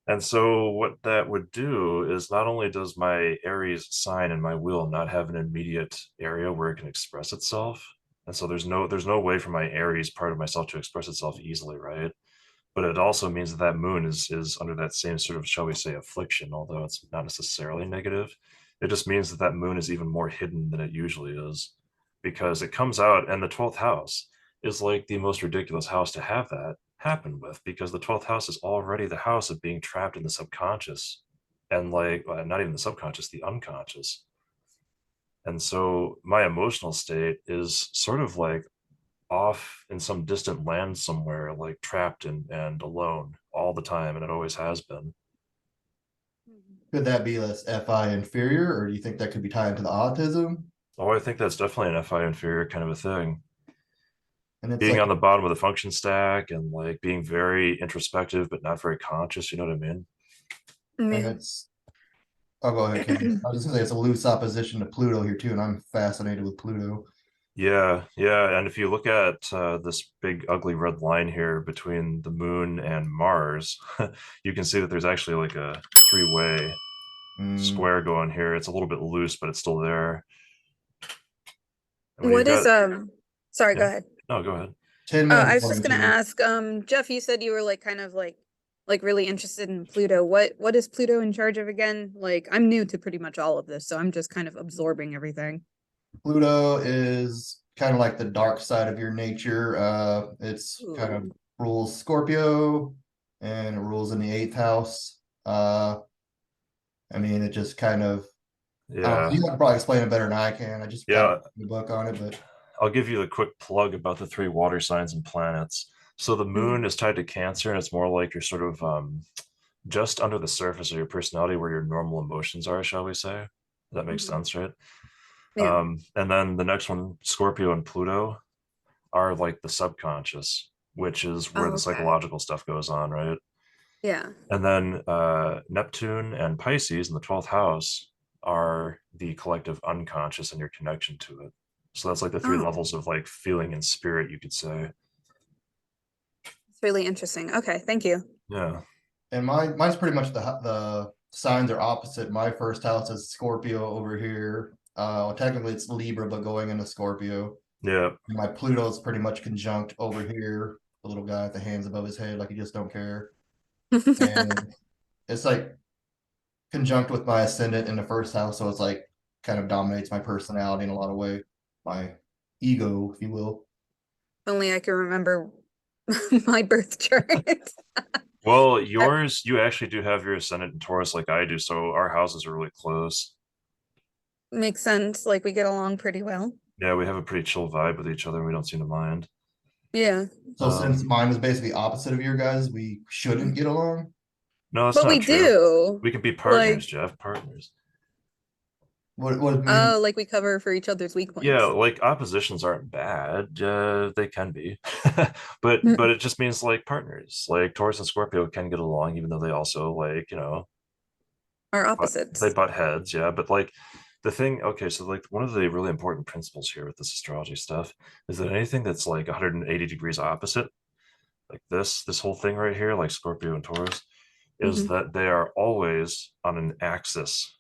Speaker 2: And so what that would do is not only does my Aries sign in my wheel not have an immediate area where it can express itself, and so there's no way for my Aries part of myself to express itself easily, right? But it also means that that moon is under that same sort of, shall we say, affliction, although it's not necessarily negative. It just means that that moon is even more hidden than it usually is, because it comes out, and the 12th house is like the most ridiculous house to have that happen with, because the 12th house is already the house of being trapped in the subconscious, and like not even the subconscious, the unconscious. And so my emotional state is sort of like off in some distant land somewhere, like trapped and alone all the time, and it always has been.
Speaker 1: Could that be less FI inferior, or do you think that could be tied into the autism?
Speaker 2: Oh, I think that's definitely an FI inferior kind of a thing.
Speaker 1: And it's
Speaker 2: Being
Speaker 1: like,
Speaker 2: on the bottom of the function stack and like being very introspective but not very conscious, you know what I mean?
Speaker 1: and
Speaker 3: Yeah.
Speaker 1: it's. I'll go ahead, Ken. I was just gonna say it's a loose opposition to Pluto here too, and I'm fascinated with Pluto.
Speaker 2: Yeah, yeah. And if you look at this big ugly red line here between the moon and Mars, you can see that there's actually like a three-way
Speaker 1: Mm,
Speaker 2: square going here. It's a little bit loose, but it's still there. And when you've
Speaker 3: What is
Speaker 2: got,
Speaker 3: sorry, go
Speaker 2: yeah,
Speaker 3: ahead.
Speaker 2: no, go ahead.
Speaker 1: 10 minutes
Speaker 3: I was just
Speaker 1: morning
Speaker 3: gonna
Speaker 1: too.
Speaker 3: ask, Jeff, you said you were like kind of like really interested in Pluto. What is Pluto in charge of again? Like I'm new to pretty much all of this, so I'm just kind of absorbing everything.
Speaker 1: Pluto is kind of like the dark side of your nature. It's kind of
Speaker 3: Ooh.
Speaker 1: rules Scorpio and it rules in the eighth house. I mean, it just kind of, I don't know,
Speaker 2: Yeah,
Speaker 1: you can probably explain it better than I can. I just kind of
Speaker 2: yeah.
Speaker 1: read the book on it, but
Speaker 2: I'll give you the quick plug about the 3 water signs and planets. So the moon
Speaker 3: Mhm.
Speaker 2: is tied to Cancer, and it's more like you're sort of just under the surface of your personality where your normal emotions are, shall we say. That makes
Speaker 3: Mhm.
Speaker 2: sense, right?
Speaker 3: Yeah.
Speaker 2: And then the next one, Scorpio and Pluto, are like the subconscious, which is where
Speaker 3: Oh,
Speaker 2: the
Speaker 3: okay.
Speaker 2: psychological stuff goes on, right?
Speaker 3: Yeah.
Speaker 2: And then Neptune and Pisces in the 12th house are the collective unconscious and your connection to it. So that's like the 3 levels
Speaker 3: Oh,
Speaker 2: of like feeling and spirit, you could say.
Speaker 3: it's really interesting. Okay, thank you.
Speaker 2: Yeah.
Speaker 1: and mine's pretty much the signs are opposite. My first house is Scorpio over here. Well, technically it's Libra, but going into Scorpio.
Speaker 2: Yeah.
Speaker 1: And my Pluto is pretty much conjunct over here. The little guy with the hands above his head, like he just don't care. And it's like conjunct with my ascendant in the first house, so it's like kind of dominates my personality in a lot of way, my ego, if you will.
Speaker 3: Only I can remember my birth chart.
Speaker 2: Well,
Speaker 3: That
Speaker 2: yours, you actually do have your ascendant in Taurus like I do, so our houses are really close.
Speaker 3: makes sense. Like we get along pretty well.
Speaker 2: Yeah, we have a pretty chill vibe with each other. We don't seem to mind.
Speaker 3: Yeah.
Speaker 1: So since
Speaker 2: Um,
Speaker 1: mine was basically opposite of your guys, we shouldn't get along.
Speaker 2: no, that's
Speaker 3: But we
Speaker 2: not true.
Speaker 3: do.
Speaker 2: We can be
Speaker 3: Like,
Speaker 2: partners, Jeff, partners.
Speaker 1: What do you mean?
Speaker 3: oh, like we cover for each other's weak
Speaker 2: Yeah,
Speaker 3: points.
Speaker 2: like oppositions aren't bad. They can be, but it just means like partners. Like Taurus and Scorpio can get along, even though they also like
Speaker 3: Are
Speaker 2: they
Speaker 3: opposites.
Speaker 2: butt heads. Yeah, but like the thing, okay, so like one of the really important principles here with this astrology stuff is that anything that's like 180 degrees opposite, like this whole thing right here, like Scorpio and Taurus, is
Speaker 3: Mhm.
Speaker 2: that they are always on an axis.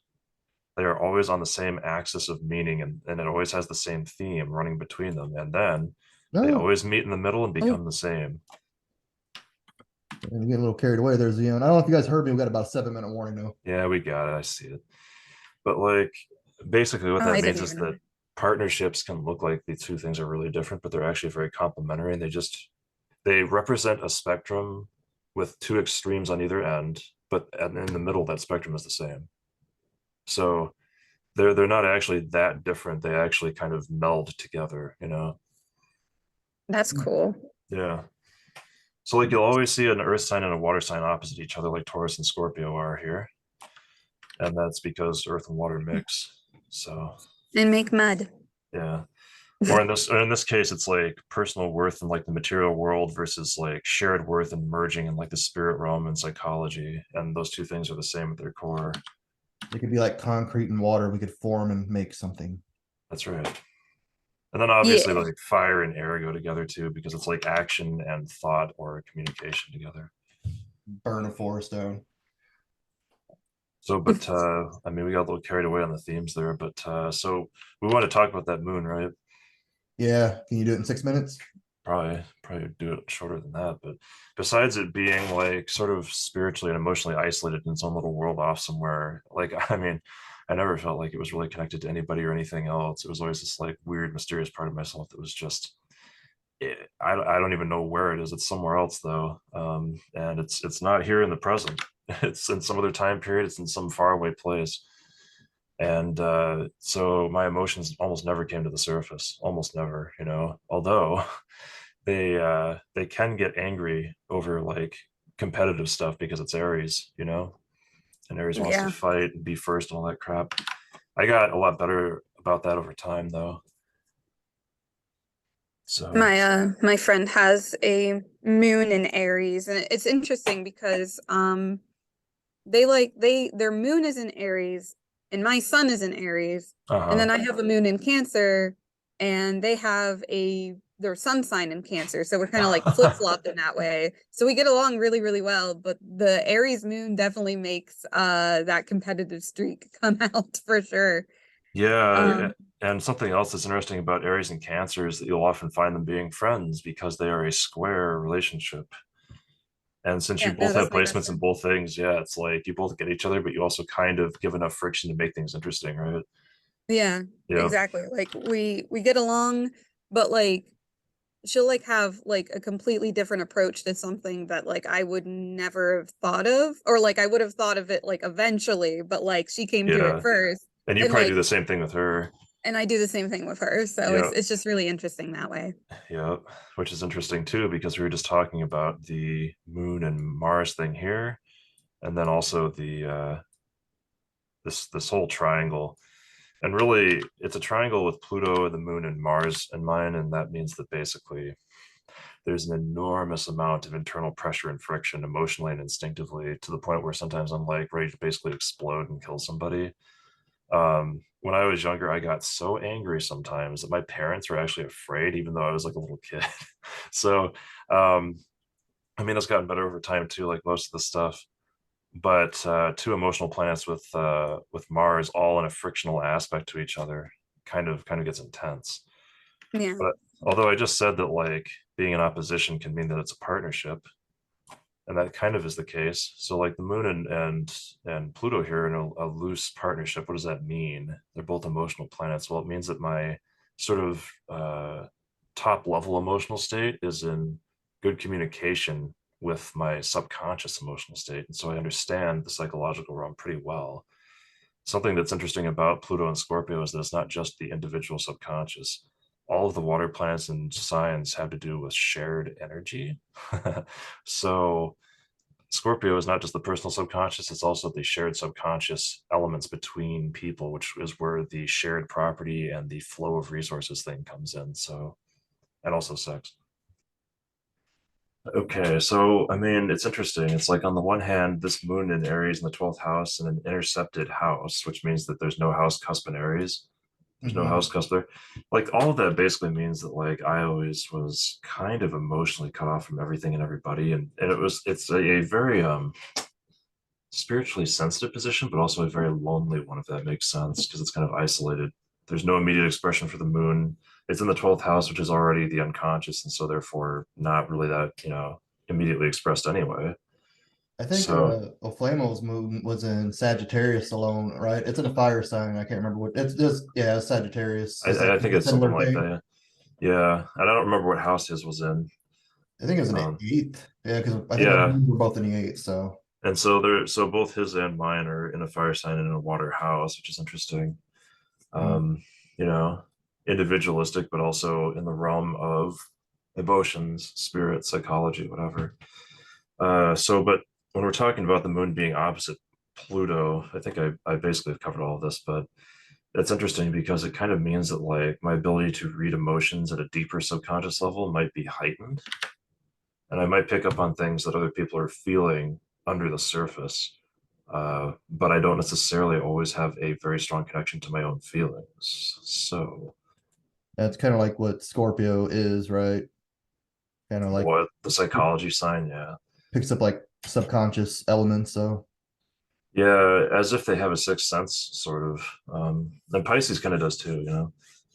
Speaker 2: They are always on the same axis of meaning, and it always has the same theme running between them. And then they
Speaker 1: No,
Speaker 2: always meet in the middle and
Speaker 1: oh,
Speaker 2: become the same.
Speaker 1: and you get a little carried away there, Zeon. I don't know if you guys heard me. We got about a 7-minute warning though.
Speaker 2: Yeah, we got it. I see it. But like basically what
Speaker 3: Oh,
Speaker 2: that
Speaker 3: I
Speaker 2: means
Speaker 3: didn't
Speaker 2: is
Speaker 3: even know.
Speaker 2: that partnerships can look like the two things are really different, but they're actually very complementary, and they represent a spectrum with two extremes on either end, but in the middle that spectrum is the same. So they're not actually that different. They actually kind of meld together, you know?
Speaker 3: That's cool.
Speaker 2: Yeah. So like you'll always see an earth sign and a water sign opposite each other, like Taurus and Scorpio are here. And that's because earth and water mix. So
Speaker 3: And make mud.
Speaker 2: yeah. Or in this case, it's like personal worth in like the material world versus like shared worth and merging in like the spirit realm and psychology. And those two things are the same at their core.
Speaker 1: It could be like concrete and water. We could form and make something.
Speaker 2: That's right. And then obviously
Speaker 3: Yeah.
Speaker 2: like fire and air go together too, because it's like action and thought or communication together.
Speaker 1: Burn a forest down.
Speaker 2: So, but I mean, we got a little carried away on the themes there, but so we want to talk about that moon, right?
Speaker 1: Yeah. Can you do it in 6 minutes?
Speaker 2: Probably do it shorter than that. But besides it being like sort of spiritually and emotionally isolated in its own little world off somewhere, like I mean, I never felt like it was really connected to anybody or anything else. It was always this like weird, mysterious part of myself that was just I don't even know where it is. It's somewhere else though, and it's not here in the present. It's in some other time period. It's in some faraway place, and so my emotions almost never came to the surface. Almost never, you know. Although they can get angry over like competitive stuff because it's Aries, you know, and Aries wants to
Speaker 3: Yeah.
Speaker 2: fight and be first and all that crap. I got a lot better about that over time though. So
Speaker 3: My friend has a moon in Aries, and it's interesting because their moon is in Aries and my sun is in Aries, and
Speaker 2: uh-huh.
Speaker 3: then I have a moon in Cancer, and they have a their sun sign in Cancer, so we're kind of like flip-flopped in that way. So we get along really, really well, but the Aries moon definitely makes that competitive streak come out for sure.
Speaker 2: Yeah,
Speaker 3: Um
Speaker 2: and something else that's interesting about Aries and Cancer is that you'll often find them being friends because they are a square relationship. And since you
Speaker 3: yeah, no,
Speaker 2: both
Speaker 3: that's
Speaker 2: have
Speaker 3: my best
Speaker 2: placements in
Speaker 3: friend.
Speaker 2: both things, yeah, it's like you both get each other, but you also kind of give enough friction to make things interesting, right?
Speaker 3: Yeah,
Speaker 2: Yeah.
Speaker 3: exactly. Like we get along, but like she'll like have like a completely different approach to something that like I would never have thought of, or like I would have thought of it like eventually, but like she came to it
Speaker 2: Yeah.
Speaker 3: first.
Speaker 2: And you
Speaker 3: And
Speaker 2: probably do
Speaker 3: like
Speaker 2: the same thing with her.
Speaker 3: and I do the same thing with her. So
Speaker 2: Yeah.
Speaker 3: it's just really interesting that way.
Speaker 2: Yeah. Which is interesting too, because we were just talking about the moon and Mars thing here, and then also the this whole triangle. And really, it's a triangle with Pluto, the moon, and Mars in mind. And that means that basically there's an enormous amount of internal pressure and friction emotionally and instinctively to the point where sometimes I'm like ready to basically explode and kill somebody. When I was younger, I got so angry sometimes that my parents were actually afraid, even though I was like a little kid. So, um, I mean, it's gotten better over time too, like most of the stuff. But two emotional planets with Mars all in a frictional aspect to each other kind of gets intense.
Speaker 3: Yeah.
Speaker 2: But although I just said that like being in opposition can mean that it's a partnership, and that kind of is the case. So like the moon and Pluto here in a loose partnership, what does that mean? They're both emotional planets. Well, it means that my sort of top level emotional state is in good communication with my subconscious emotional state, and so I understand the psychological realm pretty well. Something that's interesting about Pluto and Scorpio is that it's not just the individual subconscious. All of the water planets and signs have to do with shared energy. So Scorpio is not just the personal subconscious, it's also the shared subconscious elements between people, which is where the shared property and the flow of resources thing comes in. So, and also sex. Okay, so I mean, it's interesting. It's like on the one hand, this moon in Aries in the 12th house and an intercepted house, which means that there's no house cusp in Aries. There's no
Speaker 1: Hmm.
Speaker 2: house cusp there. Like all of that basically means that like I always was kind of emotionally cut off from everything and everybody. And it's a very spiritually sensitive position, but also a very lonely one, if that makes sense, because it's kind of isolated. There's no immediate expression for the moon. It's in the 12th house, which is already the unconscious, and so therefore not really that, immediately expressed anyway.
Speaker 1: I think
Speaker 2: So
Speaker 1: Oflamo's moon was in Sagittarius alone, right? It's in a fire sign. I can't remember what it's just. Yeah, it's Sagittarius. The same,
Speaker 2: I think
Speaker 1: a
Speaker 2: it's something
Speaker 1: similar
Speaker 2: like
Speaker 1: thing.
Speaker 2: that. Yeah. And I don't remember what house his was in.
Speaker 1: I think it was an
Speaker 2: Um,
Speaker 1: eighth. Yeah, because I think our
Speaker 2: yeah.
Speaker 1: moons were both in the eighth. So
Speaker 2: And so both his and mine are in a fire sign and in a water house, which is interesting.
Speaker 1: mm,
Speaker 2: Um, you know, individualistic, but also in the realm of emotions, spirit, psychology, whatever. But when we're talking about the moon being opposite Pluto, I think I basically have covered all of this, but it's interesting because it kind of means that like my ability to read emotions at a deeper subconscious level might be heightened. And I might pick up on things that other people are feeling under the surface. But I don't necessarily always have a very strong connection to my own feelings. So,
Speaker 1: that's kind of like what Scorpio is, right? Kind of like
Speaker 2: what the psychology sign? Yeah.
Speaker 1: picks up like subconscious elements. So
Speaker 2: Yeah, as if they have a sixth sense, sort of. And Pisces kind of does too,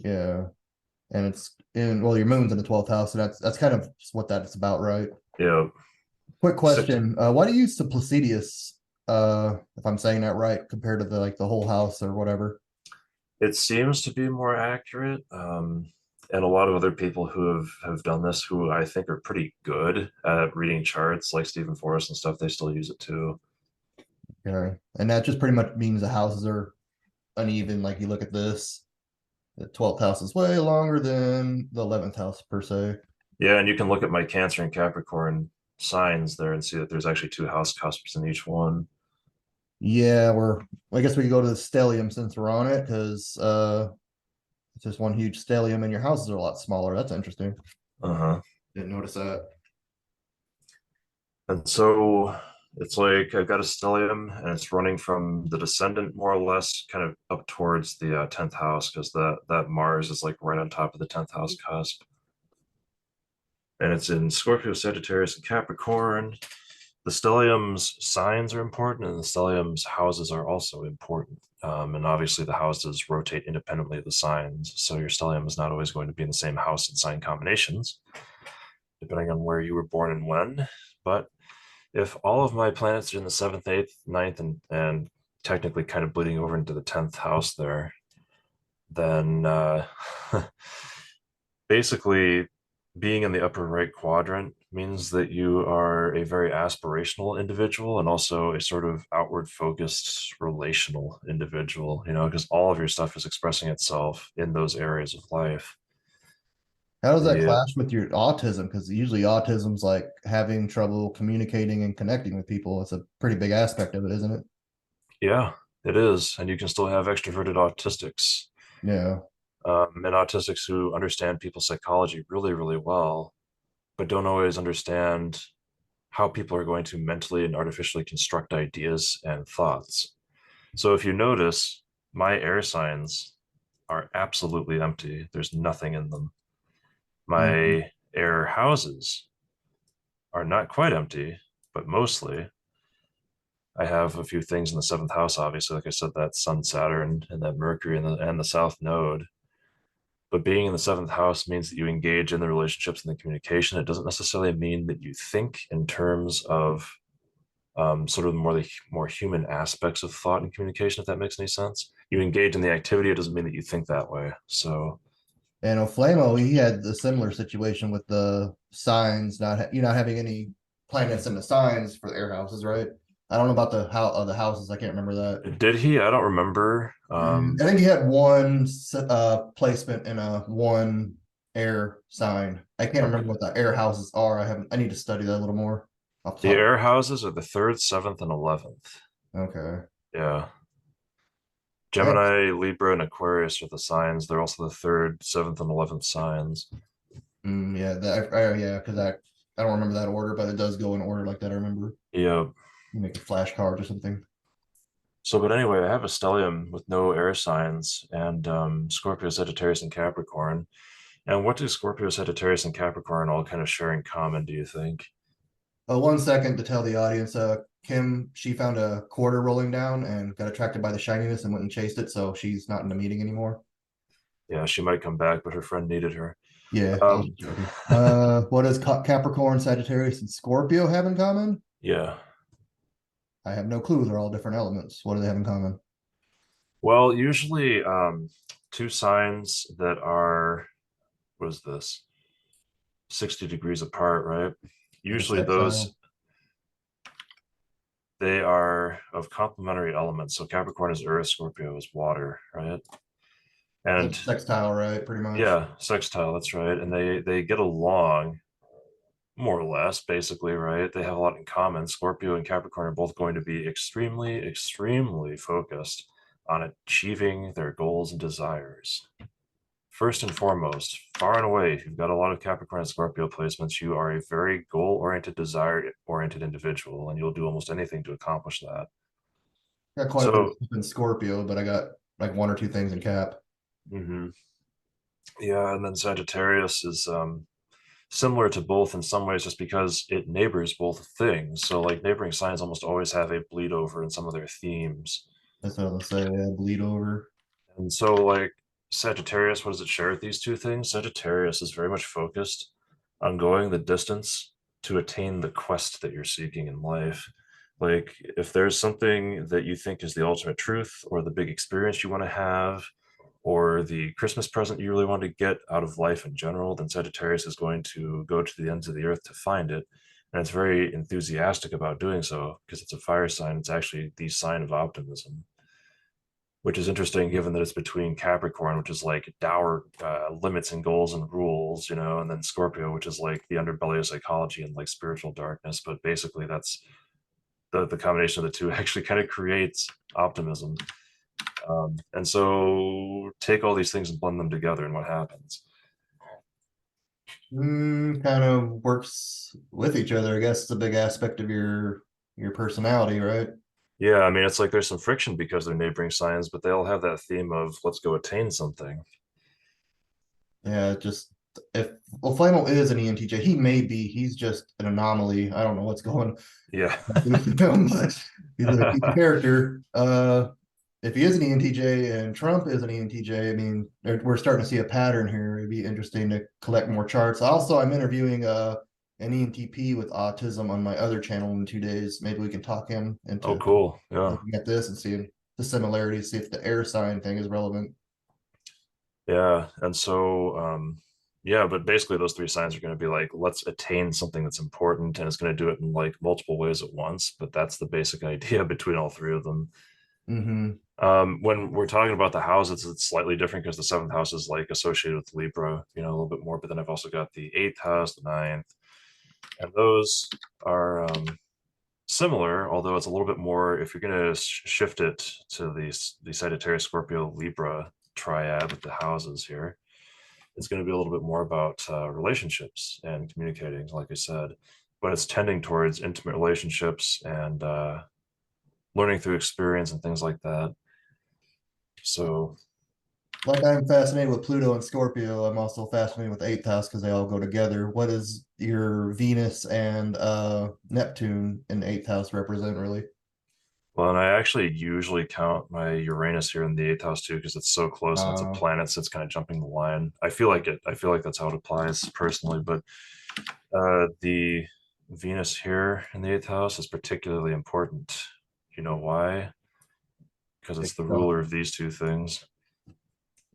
Speaker 1: yeah, and it's in well, your moon's in the 12th house, so that's kind of what that's about, right?
Speaker 2: Yeah.
Speaker 1: Quick
Speaker 2: Six,
Speaker 1: question: why do you use the Placidius? If I'm saying that right, compared to the like the whole house or whatever.
Speaker 2: it seems to be more accurate. And a lot of other people who have done this, who I think are pretty good at reading charts, like Stephen Forrest and stuff, they still use it too.
Speaker 1: Yeah, and that just pretty much means the houses are uneven. Like you look at this, the 12th house is way longer than the 11th house per se.
Speaker 2: Yeah, and you can look at my Cancer and Capricorn signs there and see that there's actually two house cusps in each one.
Speaker 1: Yeah, I guess we could go to the stellium since we're on it because it's just one huge stellium and your houses are a lot smaller. That's interesting.
Speaker 2: Uh-huh.
Speaker 1: Didn't notice that.
Speaker 2: And so it's like I've got a stellium and it's running from the descendant more or less kind of up towards the 10th house because that Mars is like right on top of the 10th house cusp. And it's in Scorpio, Sagittarius, and Capricorn. The stellium's signs are important and the stellium's houses are also important. And obviously the houses rotate independently of the signs. So your stellium is not always going to be in the same house and sign combinations, depending on where you were born and when. But if all of my planets are in the seventh, eighth, ninth, and technically kind of bleeding over into the 10th house there, then basically being in the upper right quadrant means that you are a very aspirational individual and also a sort of outward focused relational individual, because all of your stuff is expressing itself in those areas of life.
Speaker 1: How does that
Speaker 2: The
Speaker 1: clash with your autism? Because usually autism's like having trouble communicating and connecting with people. It's a pretty big aspect of it, isn't it?
Speaker 2: Yeah, it is. And you can still have extroverted autistics,
Speaker 1: Yeah.
Speaker 2: and autistics who understand people's psychology really, really well, but don't always understand how people are going to mentally and artificially construct ideas and thoughts. So if you notice, my air signs are absolutely empty. There's nothing in them.
Speaker 1: Mhm.
Speaker 2: My air houses are not quite empty, but mostly. I have a few things in the seventh house, obviously, like I said, that Sun, Saturn, and that Mercury and the South Node. But being in the seventh house means that you engage in the relationships and the communication. It doesn't necessarily mean that you think in terms of sort of the more human aspects of thought and communication, if that makes any sense. You engage in the activity, it doesn't mean that you think that way. So
Speaker 1: And Oflamo, he had a similar situation with the signs you not having any planets in the signs for the air houses, right? I don't know about the houses. I can't remember that.
Speaker 2: did he? I don't remember.
Speaker 1: I think he had one placement in a one air sign. I can't remember
Speaker 2: Okay.
Speaker 1: what the air houses are. I need to study that a little more off the
Speaker 2: The
Speaker 1: top.
Speaker 2: air houses are the third, seventh, and 11th.
Speaker 1: Okay.
Speaker 2: Yeah.
Speaker 1: I have,
Speaker 2: Gemini, Libra, and Aquarius are the signs. They're also the third, seventh, and 11th signs.
Speaker 1: yeah, yeah, because I don't remember that order, but it does go in order like that. I remember
Speaker 2: Yeah.
Speaker 1: you make a flashcard or something.
Speaker 2: So, but anyway, I have a stellium with no air signs and Scorpio, Sagittarius, and Capricorn. And what do Scorpio, Sagittarius, and Capricorn all kind of share in common, do you think?
Speaker 1: 1 second to tell the audience. Kim, she found a quarter rolling down and got attracted by the shininess and went and chased it, so she's not in the meeting anymore.
Speaker 2: Yeah, she might come back, but her friend needed her.
Speaker 1: Yeah, I was
Speaker 2: Um,
Speaker 1: just joking. What does Capricorn, Sagittarius, and Scorpio have in common?
Speaker 2: yeah.
Speaker 1: I have no clue. They're all different elements. What do they have in common?
Speaker 2: Well, usually two signs that are, what is this, 60 degrees apart, right?
Speaker 1: Like a
Speaker 2: Usually those,
Speaker 1: sextile?
Speaker 2: they are of complementary elements. So Capricorn is earth, Scorpio is water, right?
Speaker 1: Like
Speaker 2: And
Speaker 1: sextile, right? Pretty much.
Speaker 2: yeah, sextile, that's right. And they get along more or less, basically, right? They have a lot in common. Scorpio and Capricorn are both going to be extremely, extremely focused on achieving their goals and desires. First and foremost, far and away, if you've got a lot of Capricorn and Scorpio placements, you are a very goal-oriented, desire-oriented individual, and you'll do almost anything to accomplish that.
Speaker 1: Got quite a bit of
Speaker 2: So,
Speaker 1: stuff in Scorpio, but I got like one or two things in Cap.
Speaker 2: yeah, and then Sagittarius is similar to both in some ways just because it neighbors both things. So like neighboring signs almost always have a bleed over in some of their themes.
Speaker 1: That's what I was gonna say. Yeah, bleed over.
Speaker 2: And so like Sagittarius, what does it share with these two things? Sagittarius is very much focused on going the distance to attain the quest that you're seeking in life. Like if there's something that you think is the ultimate truth or the big experience you want to have or the Christmas present you really want to get out of life in general, then Sagittarius is going to go to the ends of the earth to find it. And it's very enthusiastic about doing so because it's a fire sign. It's actually the sign of optimism, which is interesting given that it's between Capricorn, which is like dour limits and goals and rules, you know, and then Scorpio, which is like the underbelly of psychology and like spiritual darkness. But basically, that's the combination of the two actually kind of creates optimism. And so take all these things and blend them together, and what happens?
Speaker 1: Kind of works with each other. I guess it's a big aspect of your personality, right?
Speaker 2: Yeah, I mean, it's like there's some friction because they're neighboring signs, but they all have that theme of let's go attain something.
Speaker 1: Yeah, just if Flamo is an ENTJ, he may be. He's just an anomaly. I don't know what's going
Speaker 2: Yeah.
Speaker 1: with him, but he's a character. If he is an ENTJ and Trump is an ENTJ, I mean, we're starting to see a pattern here. It'd be interesting to collect more charts. Also, I'm interviewing an ENTP with autism on my other channel in 2 days. Maybe we can talk him
Speaker 2: Oh,
Speaker 1: into
Speaker 2: cool. Yeah.
Speaker 1: looking at this and seeing the similarities, see if the air sign thing is relevant.
Speaker 2: Yeah. And so, yeah, but basically those three signs are going to be like, let's attain something that's important, and it's going to do it in like multiple ways at once. But that's the basic idea between all three of them.
Speaker 1: Mm-hmm.
Speaker 2: When we're talking about the houses, it's slightly different because the seventh house is like associated with Libra, you know, a little bit more. But then I've also got the eighth house, the ninth, and those are similar, although it's a little bit more. If you're going to shift it to the Sagittarius, Scorpio, Libra triad with the houses here, it's going to be a little bit more about relationships and communicating, like I said, but it's tending towards intimate relationships and learning through experience and things like that. So,
Speaker 1: Like I'm fascinated with Pluto and Scorpio. I'm also fascinated with the eighth house because they all go together. What does your Venus and Neptune in the eighth house represent, really?
Speaker 2: well, and I actually usually count my Uranus here in the eighth house too, because it's so close and it's a
Speaker 1: Uh,
Speaker 2: planet, so it's kind of jumping the line. I feel like it. I feel like that's how it applies personally. But the Venus here in the eighth house is particularly important. You know why? Because it's the ruler of these two things.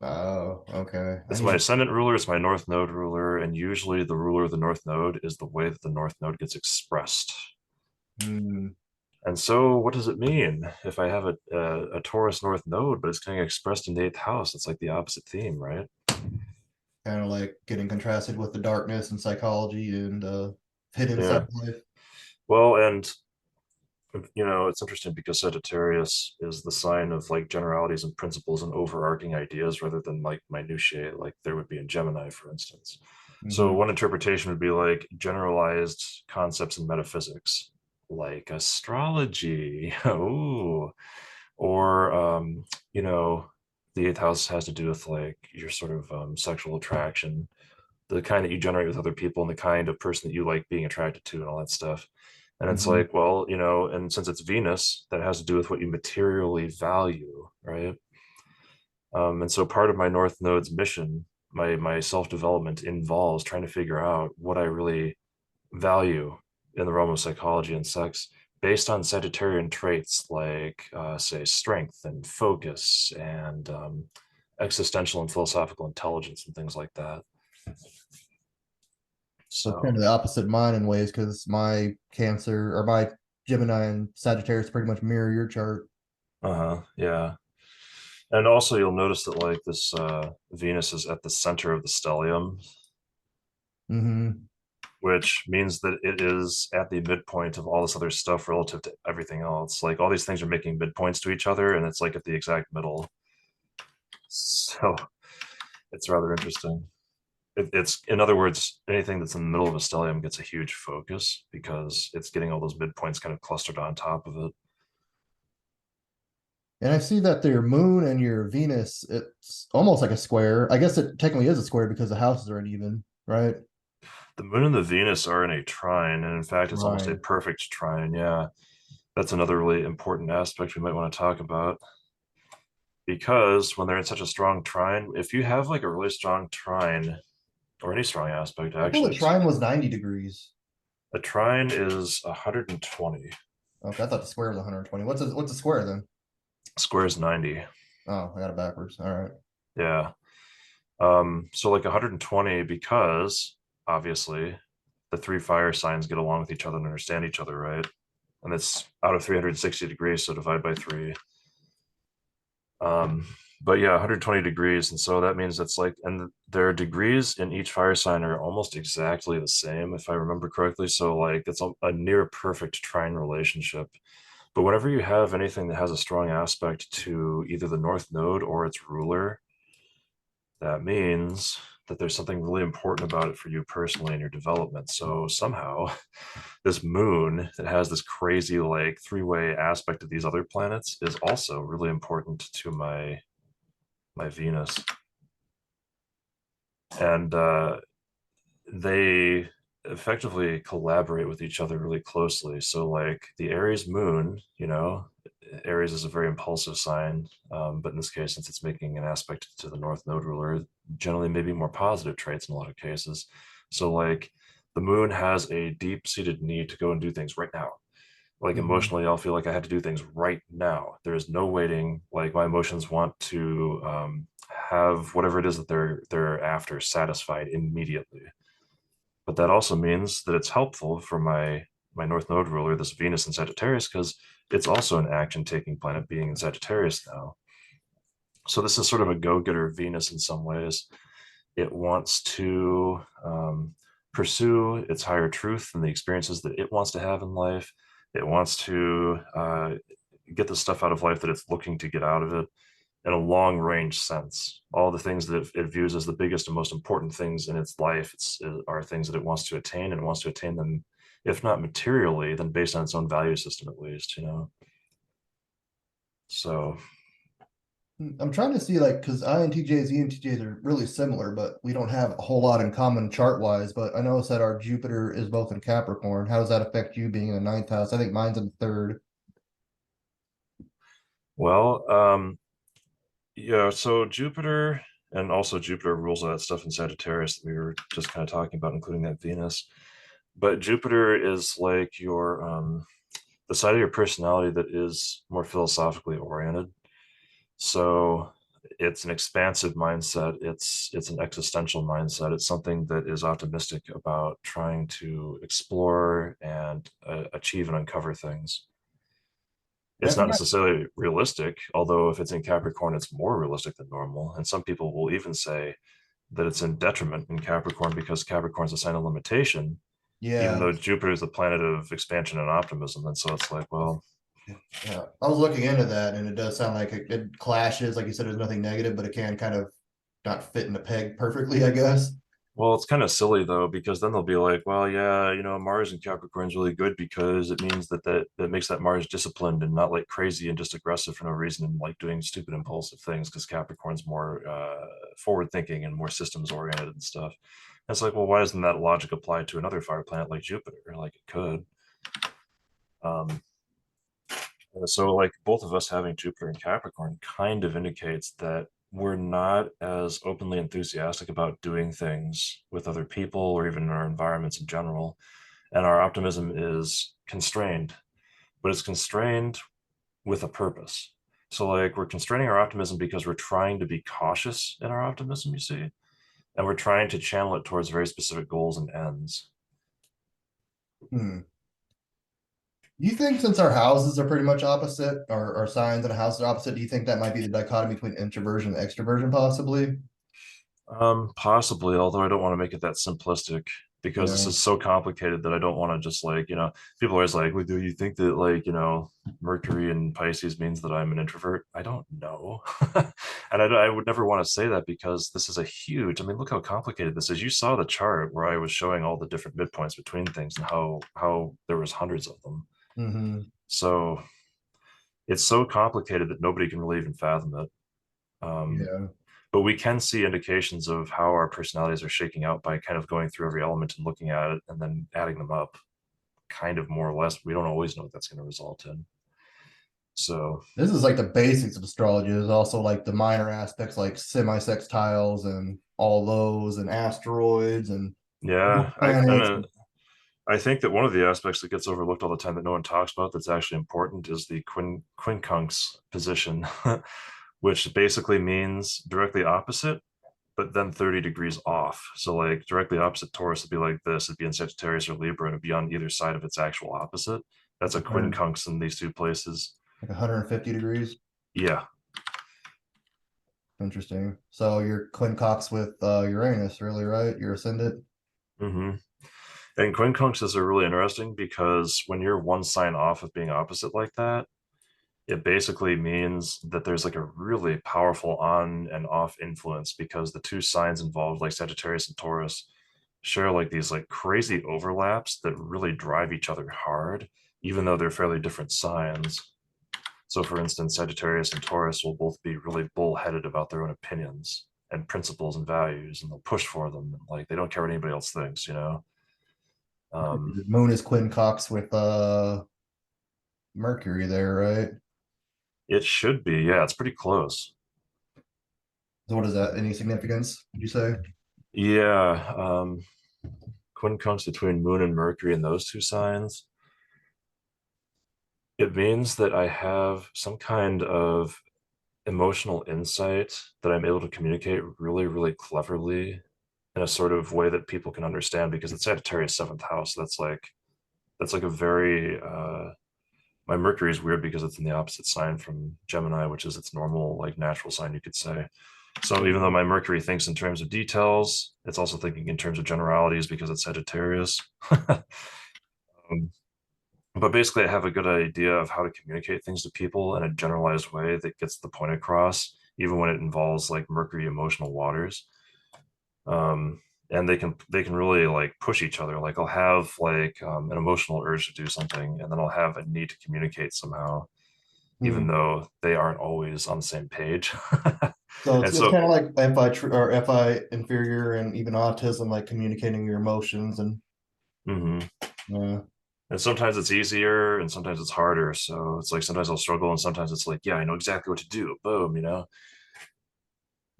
Speaker 1: Oh, okay. I
Speaker 2: It's
Speaker 1: need
Speaker 2: my
Speaker 1: to.
Speaker 2: ascendant ruler, it's my north node ruler, and usually the ruler of the north node is the way that the north node gets expressed.
Speaker 1: Hmm,
Speaker 2: And so, what does it mean if I have a Taurus north node, but it's getting expressed in the eighth house? It's like the opposite theme, right?
Speaker 1: kind of like getting contrasted with the darkness and psychology and hidden side
Speaker 2: Yeah.
Speaker 1: of life.
Speaker 2: Well, and you know, it's interesting because Sagittarius is the sign of like generalities and principles and overarching ideas rather than like minutiae, like there would be in Gemini, for instance. So
Speaker 1: Mhm.
Speaker 2: one interpretation would be like generalized concepts in metaphysics, like astrology. Oh, or you know, the eighth house has to do with like your sort of sexual attraction, the kind that you generate with other people, and the kind of person that you like being attracted to, and all that stuff. And it's
Speaker 1: Mhm.
Speaker 2: like, well, you know, and since it's Venus, that has to do with what you materially value, right? And so part of my North Node's mission, my self-development involves trying to figure out what I really value in the realm of psychology and sex based on Sagittarian traits like, say, strength and focus and existential and philosophical intelligence and things like that.
Speaker 1: So it's kind
Speaker 2: So,
Speaker 1: of the opposite mine in ways because my Cancer or my Gemini and Sagittarius pretty much mirror your chart.
Speaker 2: yeah. And also, you'll notice that like this Venus is at the center of the stellium,
Speaker 1: Mm-hmm.
Speaker 2: which means that it is at the midpoint of all this other stuff relative to everything else. Like all these things are making midpoints to each other, and it's like at the exact middle. So it's rather interesting. It's in other words, anything that's in the middle of a stellium gets a huge focus because it's getting all those midpoints kind of clustered on top of it.
Speaker 1: And I see that your moon and your Venus, it's almost like a square. I guess it technically is a square because the houses are uneven, right?
Speaker 2: The moon and the Venus are in a trine, and in fact, it's almost a
Speaker 1: Right.
Speaker 2: perfect trine. Yeah, that's another really important aspect we might want to talk about, because when they're in such a strong trine, if you have like a really strong trine or any strong aspect,
Speaker 1: I thought
Speaker 2: actually,
Speaker 1: the
Speaker 2: it's
Speaker 1: trine was 90 degrees.
Speaker 2: a trine is 120,
Speaker 1: Okay, I thought the square was 120. What's a square then?
Speaker 2: square is 90.
Speaker 1: Oh, I got it backwards. All right.
Speaker 2: Yeah. So like 120, because obviously the three fire signs get along with each other and understand each other, right? And it's out of 360 degrees, so divide by three. Um, but yeah, 120 degrees. And so that means it's like, and their degrees in each fire sign are almost exactly the same, if I remember correctly. So like it's a near perfect trine relationship. But whenever you have anything that has a strong aspect to either the North Node or its ruler, that means that there's something really important about it for you personally in your development. So somehow this moon that has this crazy like three-way aspect of these other planets is also really important to my Venus. And they effectively collaborate with each other really closely. So like the Aries moon, you know, Aries is a very impulsive sign, but in this case, since it's making an aspect to the North Node ruler, generally maybe more positive traits in a lot of cases. So like the moon has a deep-seated need to go and do things right now. Like
Speaker 1: Mhm.
Speaker 2: emotionally, I'll feel like I had to do things right now. There is no waiting. Like my emotions want to have whatever it is that they're after satisfied immediately. But that also means that it's helpful for my North Node ruler, this Venus in Sagittarius, because it's also an action-taking planet being in Sagittarius now. So this is sort of a go-getter Venus in some ways. It wants to pursue its higher truth and the experiences that it wants to have in life. It wants to get the stuff out of life that it's looking to get out of it in a long range sense. All the things that it views as the biggest and most important things in its life are things that it wants to attain, and it wants to attain them, if not materially, then based on its own value system at least, you know. So
Speaker 1: I'm trying to see like because INTJs, ENTJs are really similar, but we don't have a whole lot in common chart wise. But I noticed that our Jupiter is both in Capricorn. How does that affect you being in the ninth house? I think mine's in the third.
Speaker 2: well, yeah, so Jupiter, and also Jupiter rules all that stuff in Sagittarius that we were just kind of talking about, including that Venus. But Jupiter is like your the side of your personality that is more philosophically oriented. So it's an expansive mindset. It's an existential mindset. It's something that is optimistic about trying to explore and achieve and uncover things.
Speaker 1: And I
Speaker 2: It's not
Speaker 1: forgot.
Speaker 2: necessarily realistic, although if it's in Capricorn, it's more realistic than normal. And some people will even say that it's in detriment in Capricorn because Capricorn's a sign of limitation, even
Speaker 1: Yeah,
Speaker 2: though Jupiter is the planet of expansion and optimism. And so it's like, well,
Speaker 1: yeah. I was looking into that, and it does sound like it clashes. Like you said, there's nothing negative, but it can kind of not fit in the peg perfectly, I guess.
Speaker 2: Well, it's kind of silly though, because then they'll be like, well, yeah, you know, Mars in Capricorn's really good because it means that makes that Mars disciplined and not like crazy and just aggressive for no reason and like doing stupid impulsive things because Capricorn's more forward thinking and more systems oriented and stuff. And it's like, well, why doesn't that logic apply to another fire planet like Jupiter? Like it could. Um, so like both of us having Jupiter and Capricorn kind of indicates that we're not as openly enthusiastic about doing things with other people or even in our environments in general. And our optimism is constrained, but it's constrained with a purpose. So like we're constraining our optimism because we're trying to be cautious in our optimism, you see, and we're trying to channel it towards very specific goals and ends.
Speaker 1: Hmm. Do you think since our houses are pretty much opposite, our signs and houses are opposite, do you think that might be the dichotomy between introversion and extroversion possibly?
Speaker 2: Possibly, although I don't want to make it that simplistic because this
Speaker 1: Yeah.
Speaker 2: is so complicated that I don't want to just like, you know, people are always like, well, do you think that like, you know, Mercury and Pisces means that I'm an introvert? I don't know. And I would never want to say that because this is a huge, I mean, look how complicated this is. You saw the chart where I was showing all the different midpoints between things and how there was hundreds of them.
Speaker 1: Mm-hmm.
Speaker 2: So it's so complicated that nobody can really even fathom it. Um,
Speaker 1: Yeah.
Speaker 2: but we can see indications of how our personalities are shaking out by kind of going through every element and looking at it and then adding them up kind of more or less. We don't always know what that's going to result in. So
Speaker 1: This is like the basics of astrology. There's also like the minor aspects like semi-sextiles and all those and asteroids and
Speaker 2: yeah,
Speaker 1: planets.
Speaker 2: I think that one of the aspects that gets overlooked all the time that no one talks about that's actually important is the quincunx position, which basically means directly opposite but then 30 degrees off. So like directly opposite Taurus would be like this, it'd be in Sagittarius or Libra, and it'd be on either side of its actual opposite. That's a
Speaker 1: 100
Speaker 2: quincunx in these two places.
Speaker 1: like 150 degrees.
Speaker 2: Yeah.
Speaker 1: Interesting. So you're quincunx with Uranus, really, right? Your ascendant.
Speaker 2: hmm And quincunxes are really interesting because when you're one sign off of being opposite like that, it basically means that there's like a really powerful on and off influence because the two signs involved, like Sagittarius and Taurus, share like these like crazy overlaps that really drive each other hard, even though they're fairly different signs. So, for instance, Sagittarius and Taurus will both be really bullheaded about their own opinions and principles and values, and they'll push for them. And, like they don't care what anybody else thinks, you know. Um,
Speaker 1: The moon is quincunx with Mercury there, right?
Speaker 2: it should be, yeah, it's pretty close.
Speaker 1: So what is that? Any significance, would you say?
Speaker 2: Yeah, quincunx between Moon and Mercury in those two signs. It means that I have some kind of emotional insight that I'm able to communicate really, really cleverly in a sort of way that people can understand because it's Sagittarius seventh house. That's like a very my Mercury is weird because it's in the opposite sign from Gemini, which is its normal, like natural sign, you could say. So even though my Mercury thinks in terms of details, it's also thinking in terms of generalities because it's Sagittarius. um, but basically, I have a good idea of how to communicate things to people in a generalized way that gets the point across, even when it involves like Mercury emotional waters. And they can really like push each other. Like I'll have like an emotional urge to do something, and then I'll have a need to communicate somehow, even
Speaker 1: Hmm.
Speaker 2: though they aren't always on the same page.
Speaker 1: So
Speaker 2: And
Speaker 1: it's
Speaker 2: so,
Speaker 1: kind of like or FI inferior and even autism, like communicating your emotions and
Speaker 2: mhm.
Speaker 1: yeah.
Speaker 2: And sometimes it's easier, and sometimes it's harder. So it's like sometimes I'll struggle, and sometimes it's like, yeah, I know exactly what to do. Boom, you know.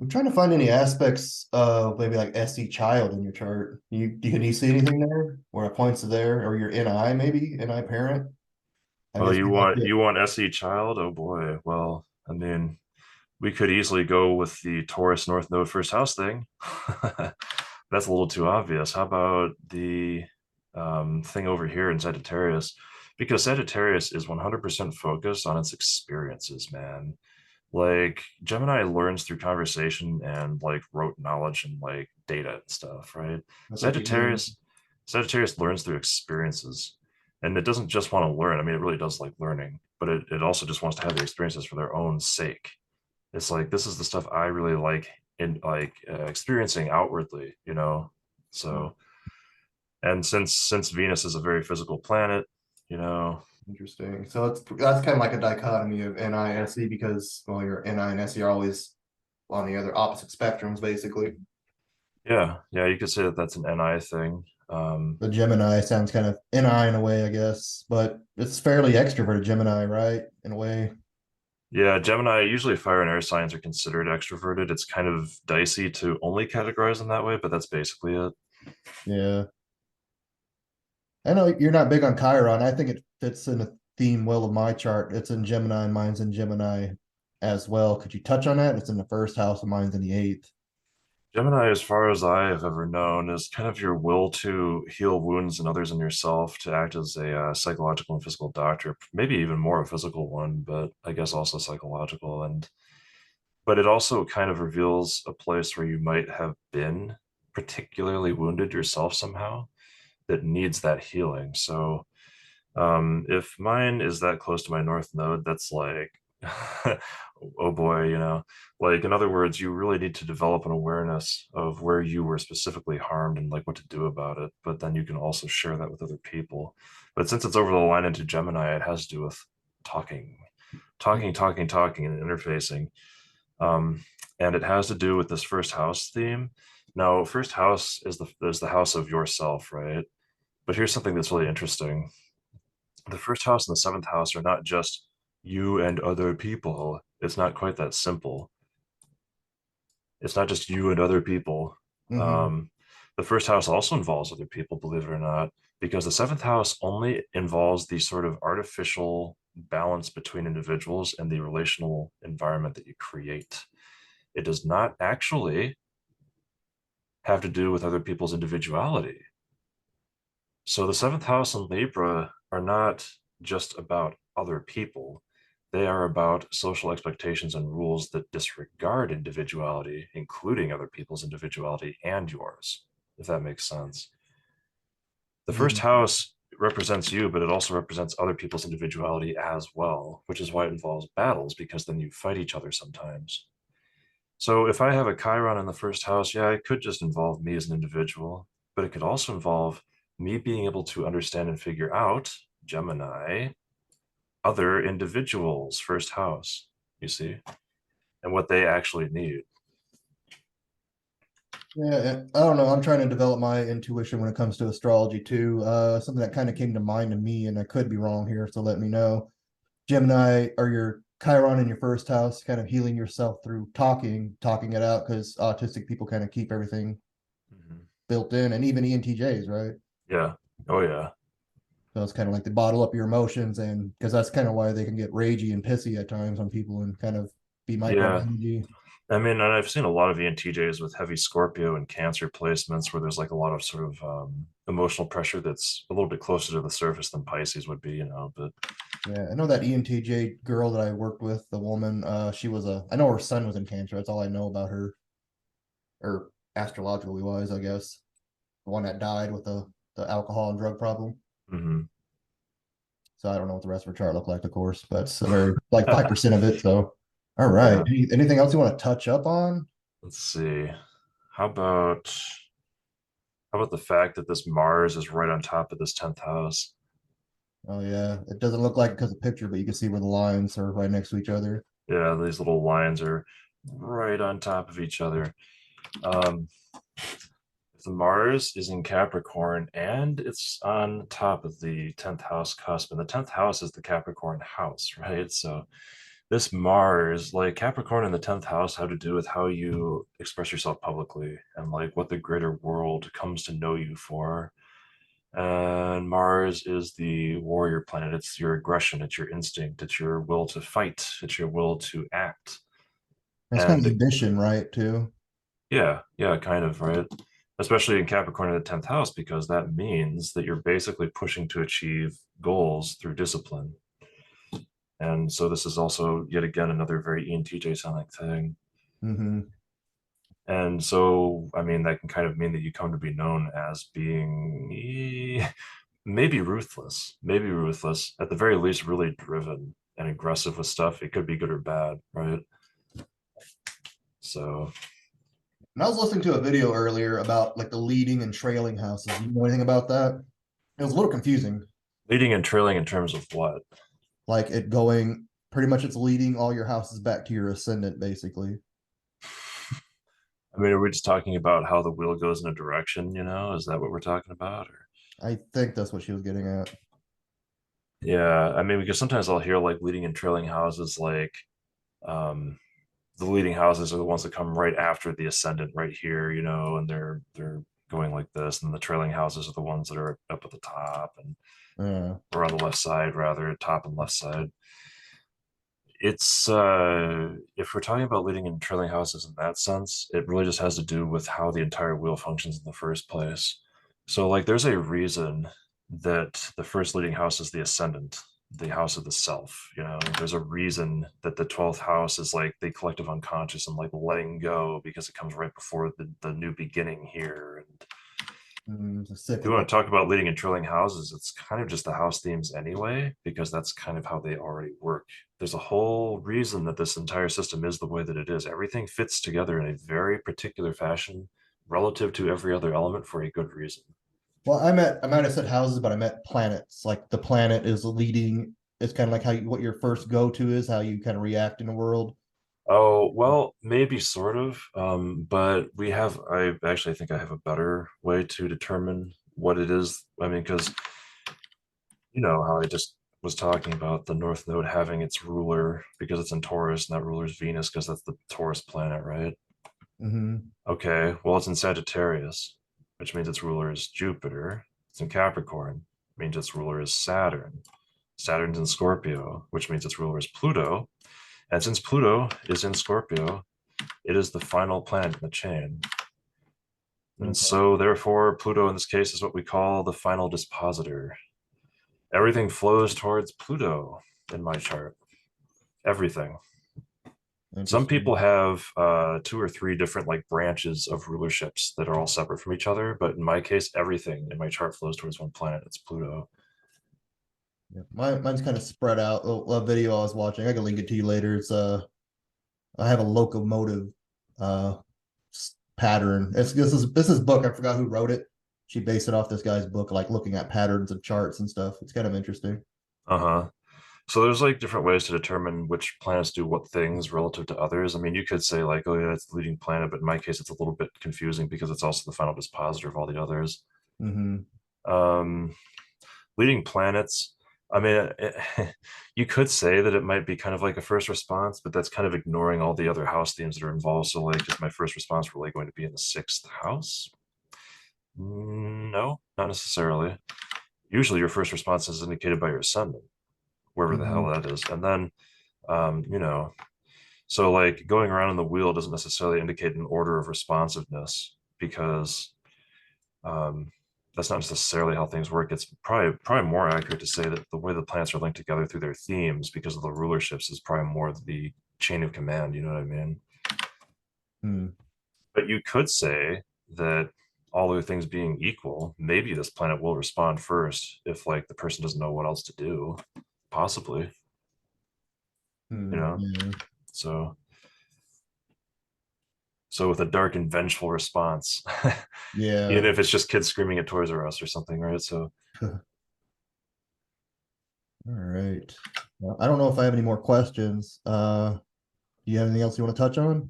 Speaker 1: I'm trying to find any aspects of maybe like SE child in your chart. Can you see anything there where it points to there or your NI maybe NI parent? I
Speaker 2: Oh,
Speaker 1: guess
Speaker 2: you
Speaker 1: maybe I
Speaker 2: want
Speaker 1: could.
Speaker 2: you want SE child? Oh boy. Well, I mean, we could easily go with the Taurus North Node first house thing. That's a little too obvious. How about the thing over here in Sagittarius? Because Sagittarius is 100% focused on its experiences, man. Like Gemini learns through conversation and like rote knowledge and like data and stuff, right?
Speaker 1: That's like you.
Speaker 2: Sagittarius learns through experiences. And it doesn't just want to learn. I mean, it really does like learning, but it also just wants to have the experiences for their own sake. It's like this is the stuff I really like in like experiencing outwardly, you know. So, and since Venus is a very physical planet, you know,
Speaker 1: Interesting. So that's kind of like a dichotomy of NI and SE because well, your NI and SE are always on the other opposite spectrums, basically.
Speaker 2: yeah, you could say that that's an NI thing.
Speaker 1: The Gemini sounds kind of NI in a way, I guess, but it's fairly extroverted Gemini, right? In a way.
Speaker 2: Yeah, Gemini, usually fire and air signs are considered extroverted. It's kind of dicey to only categorize them that way, but that's basically it.
Speaker 1: Yeah. I know you're not big on Chiron. I think it fits in a theme well of my chart. It's in Gemini and mine's in Gemini as well. Could you touch on that? It's in the first house and mine's in the eighth.
Speaker 2: Gemini, as far as I have ever known, is kind of your will to heal wounds and others in yourself, to act as a psychological and physical doctor, maybe even more a physical one, but I guess also psychological. And but it also kind of reveals a place where you might have been particularly wounded yourself somehow that needs that healing. So if mine is that close to my north node, that's like, oh boy, like in other words, you really need to develop an awareness of where you were specifically harmed and like what to do about it. But then you can also share that with other people. But since it's over the line into Gemini, it has to do with talking, talking, and interfacing. And it has to do with this first house theme. Now, first house is the house of yourself, right? But here's something that's really interesting. The first house and the seventh house are not just you and other people. It's not quite that simple. It's not just you and other people.
Speaker 1: Mm-hmm.
Speaker 2: Um, the first house also involves other people, believe it or not, because the seventh house only involves the sort of artificial balance between individuals and the relational environment that you create. It does not actually have to do with other people's individuality. So the seventh house and Libra are not just about other people. They are about social expectations and rules that disregard individuality, including other people's individuality and yours, if that makes sense. The first
Speaker 1: Yeah.
Speaker 2: house represents you, but it also represents other people's individuality as well, which is why it involves battles, because then you fight each other sometimes. So if I have a Chiron in the first house, yeah, it could just involve me as an individual, but it could also involve me being able to understand and figure out, Gemini, other individuals' first house, you see, and what they actually need.
Speaker 1: Yeah, I don't know. I'm trying to develop my intuition when it comes to astrology too. Something that kind of came to mind to me, and I could be wrong here, so let me know. Gemini or your Chiron in your first house, kind of healing yourself through talking it out, because autistic people kind of keep everything
Speaker 2: Mhm.
Speaker 1: built in, and even ENTJs, right?
Speaker 2: Yeah. Oh, yeah.
Speaker 1: So it's kind of like they bottle up your emotions, and because that's kind of why they can get ragey and pissy at times on people and kind of be
Speaker 2: Yeah.
Speaker 1: micromanagey.
Speaker 2: I mean, and I've seen a lot of ENTJs with heavy Scorpio and Cancer placements where there's like a lot of sort of emotional pressure that's a little bit closer to the surface than Pisces would be, but
Speaker 1: Yeah, I know that ENTJ girl that I worked with, the woman, she was I know her son was in Cancer. That's all I know about her, or astrologically wise, I guess. The one that died with the alcohol and drug problem.
Speaker 2: mhm.
Speaker 1: So I don't know what the rest of her chart looked like, of course, but it's a very like 5% of it. So all right.
Speaker 2: Yeah.
Speaker 1: Anything else you want to touch up on?
Speaker 2: Let's see. How about how about the fact that this Mars is right on top of this 10th house?
Speaker 1: Oh yeah, it doesn't look like it because of picture, but you can see where the lines are right next to each other.
Speaker 2: Yeah, these little lines are right on top of each other. Um, the Mars is in Capricorn and it's on top of the 10th house cusp, and the 10th house is the Capricorn house, right? So this Mars, like Capricorn in the 10th house, have to do with how you express yourself publicly and like what the greater world comes to know you for. And Mars is the warrior planet. It's your aggression, it's your instinct, it's your will to fight, it's your will to act.
Speaker 1: That's kind of
Speaker 2: And
Speaker 1: ambition, right? Too.
Speaker 2: yeah, kind of, right? Especially in Capricorn in the 10th house, because that means that you're basically pushing to achieve goals through discipline. And so this is also yet again another very ENTJ sounding thing.
Speaker 1: Mm-hmm.
Speaker 2: And so, I mean, that can kind of mean that you come to be known as being maybe ruthless, at the very least, really driven and aggressive with stuff. It could be good or bad, right? So
Speaker 1: And I was listening to a video earlier about like the leading and trailing houses. You know anything about that? It was a little confusing.
Speaker 2: Leading and trailing in terms of what?
Speaker 1: Like it going pretty much it's leading all your houses back to your ascendant, basically.
Speaker 2: I mean, are we just talking about how the wheel goes in a direction, you know? Is that what we're talking about? Or
Speaker 1: I think that's what she was getting at.
Speaker 2: yeah, I mean, because sometimes I'll hear like leading and trailing houses, like um the leading houses are the ones that come right after the ascendant right here, you know, and they're going like this, and the trailing houses are the ones that are up at the top and
Speaker 1: Yeah.
Speaker 2: or on the left side rather, top and left side. It's if we're talking about leading and trailing houses in that sense, it really just has to do with how the entire wheel functions in the first place. So like there's a reason that the first leading house is the ascendant, the house of the self, you know. There's a reason that the 12th house is like the collective unconscious and like letting go, because it comes right before the new beginning here. And
Speaker 1: The
Speaker 2: if you want
Speaker 1: cyclical.
Speaker 2: to talk about leading and trailing houses, it's kind of just the house themes anyway, because that's kind of how they already work. There's a whole reason that this entire system is the way that it is. Everything fits together in a very particular fashion relative to every other element for a good reason.
Speaker 1: Well, I might have said houses, but I meant planets. Like the planet is leading. It's kind of like how you, what your first go to is, how you kind of react in the world.
Speaker 2: Oh, well, maybe sort of. But I actually think I have a better way to determine what it is. I mean, because you know how I just was talking about the North Node having its ruler because it's in Taurus, and that ruler is Venus because that's the Taurus planet, right?
Speaker 1: Mm-hmm.
Speaker 2: Okay, well, it's in Sagittarius, which means its ruler is Jupiter. It's in Capricorn, means its ruler is Saturn. Saturn's in Scorpio, which means its ruler is Pluto. And since Pluto is in Scorpio, it is the final planet in the chain. And
Speaker 1: Okay.
Speaker 2: so, therefore, Pluto in this case is what we call the final dispositor. Everything flows towards Pluto in my chart. Everything. Some people
Speaker 1: Interesting.
Speaker 2: have 2 or 3 different like branches of rulerships that are all separate from each other, but in my case, everything in my chart flows towards one planet. It's Pluto.
Speaker 1: Yeah. Mine's kind of spread out. A video I was watching, I can link it to you later. It's I have a locomotive uh pattern. It's this is book. I forgot who wrote it. She based it off this guy's book, like looking at patterns of charts and stuff. It's kind of interesting.
Speaker 2: Uh-huh. So there's like different ways to determine which planets do what things relative to others. I mean, you could say like, oh yeah, it's the leading planet, but in my case, it's a little bit confusing because it's also the final dispositor of all the others.
Speaker 1: Mm-hmm.
Speaker 2: Um, Leading planets. I mean, you could say that it might be kind of like a first response, but that's kind of ignoring all the other house themes that are involved. So, like, is my first response really going to be in the 6th house? No, not necessarily. Usually, your first response is indicated by your ascendant, wherever the hell
Speaker 1: Mm-hmm.
Speaker 2: that is, and then, you know, so like going around in the wheel doesn't necessarily indicate an order of responsiveness because um, that's not necessarily how things work. It's probably more accurate to say that the way the planets are linked together through their themes because of the rulerships is probably more the chain of command. You know what I mean?
Speaker 1: Hmm.
Speaker 2: But you could say that all other things being equal, maybe this planet will respond first if like the person doesn't know what else to do, possibly. You
Speaker 1: Hmm.
Speaker 2: know,
Speaker 1: Yeah.
Speaker 2: so with a dark and vengeful response, even
Speaker 1: Yeah.
Speaker 2: if it's just kids screaming at Toys R Us or something, right? So
Speaker 1: All right. Well, I don't know if I have any more questions. Do you have anything else you want to touch on?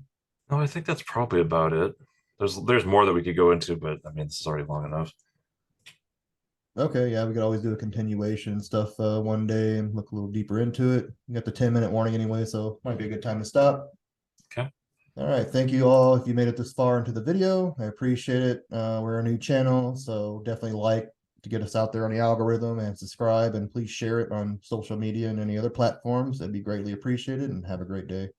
Speaker 2: no, I think that's probably about it. There's more that we could go into, but I mean, this is already long enough.
Speaker 1: Okay, yeah, we could always do a continuation stuff one day and look a little deeper into it. You got the 10-minute warning anyway, so might be a good time to stop.
Speaker 2: Okay.
Speaker 1: All right, thank you all if you made it this far into the video. I appreciate it. We're a new channel, so definitely like to get us out there on the algorithm and subscribe, and please share it on social media and any other platforms. That'd be greatly appreciated, and have a great day.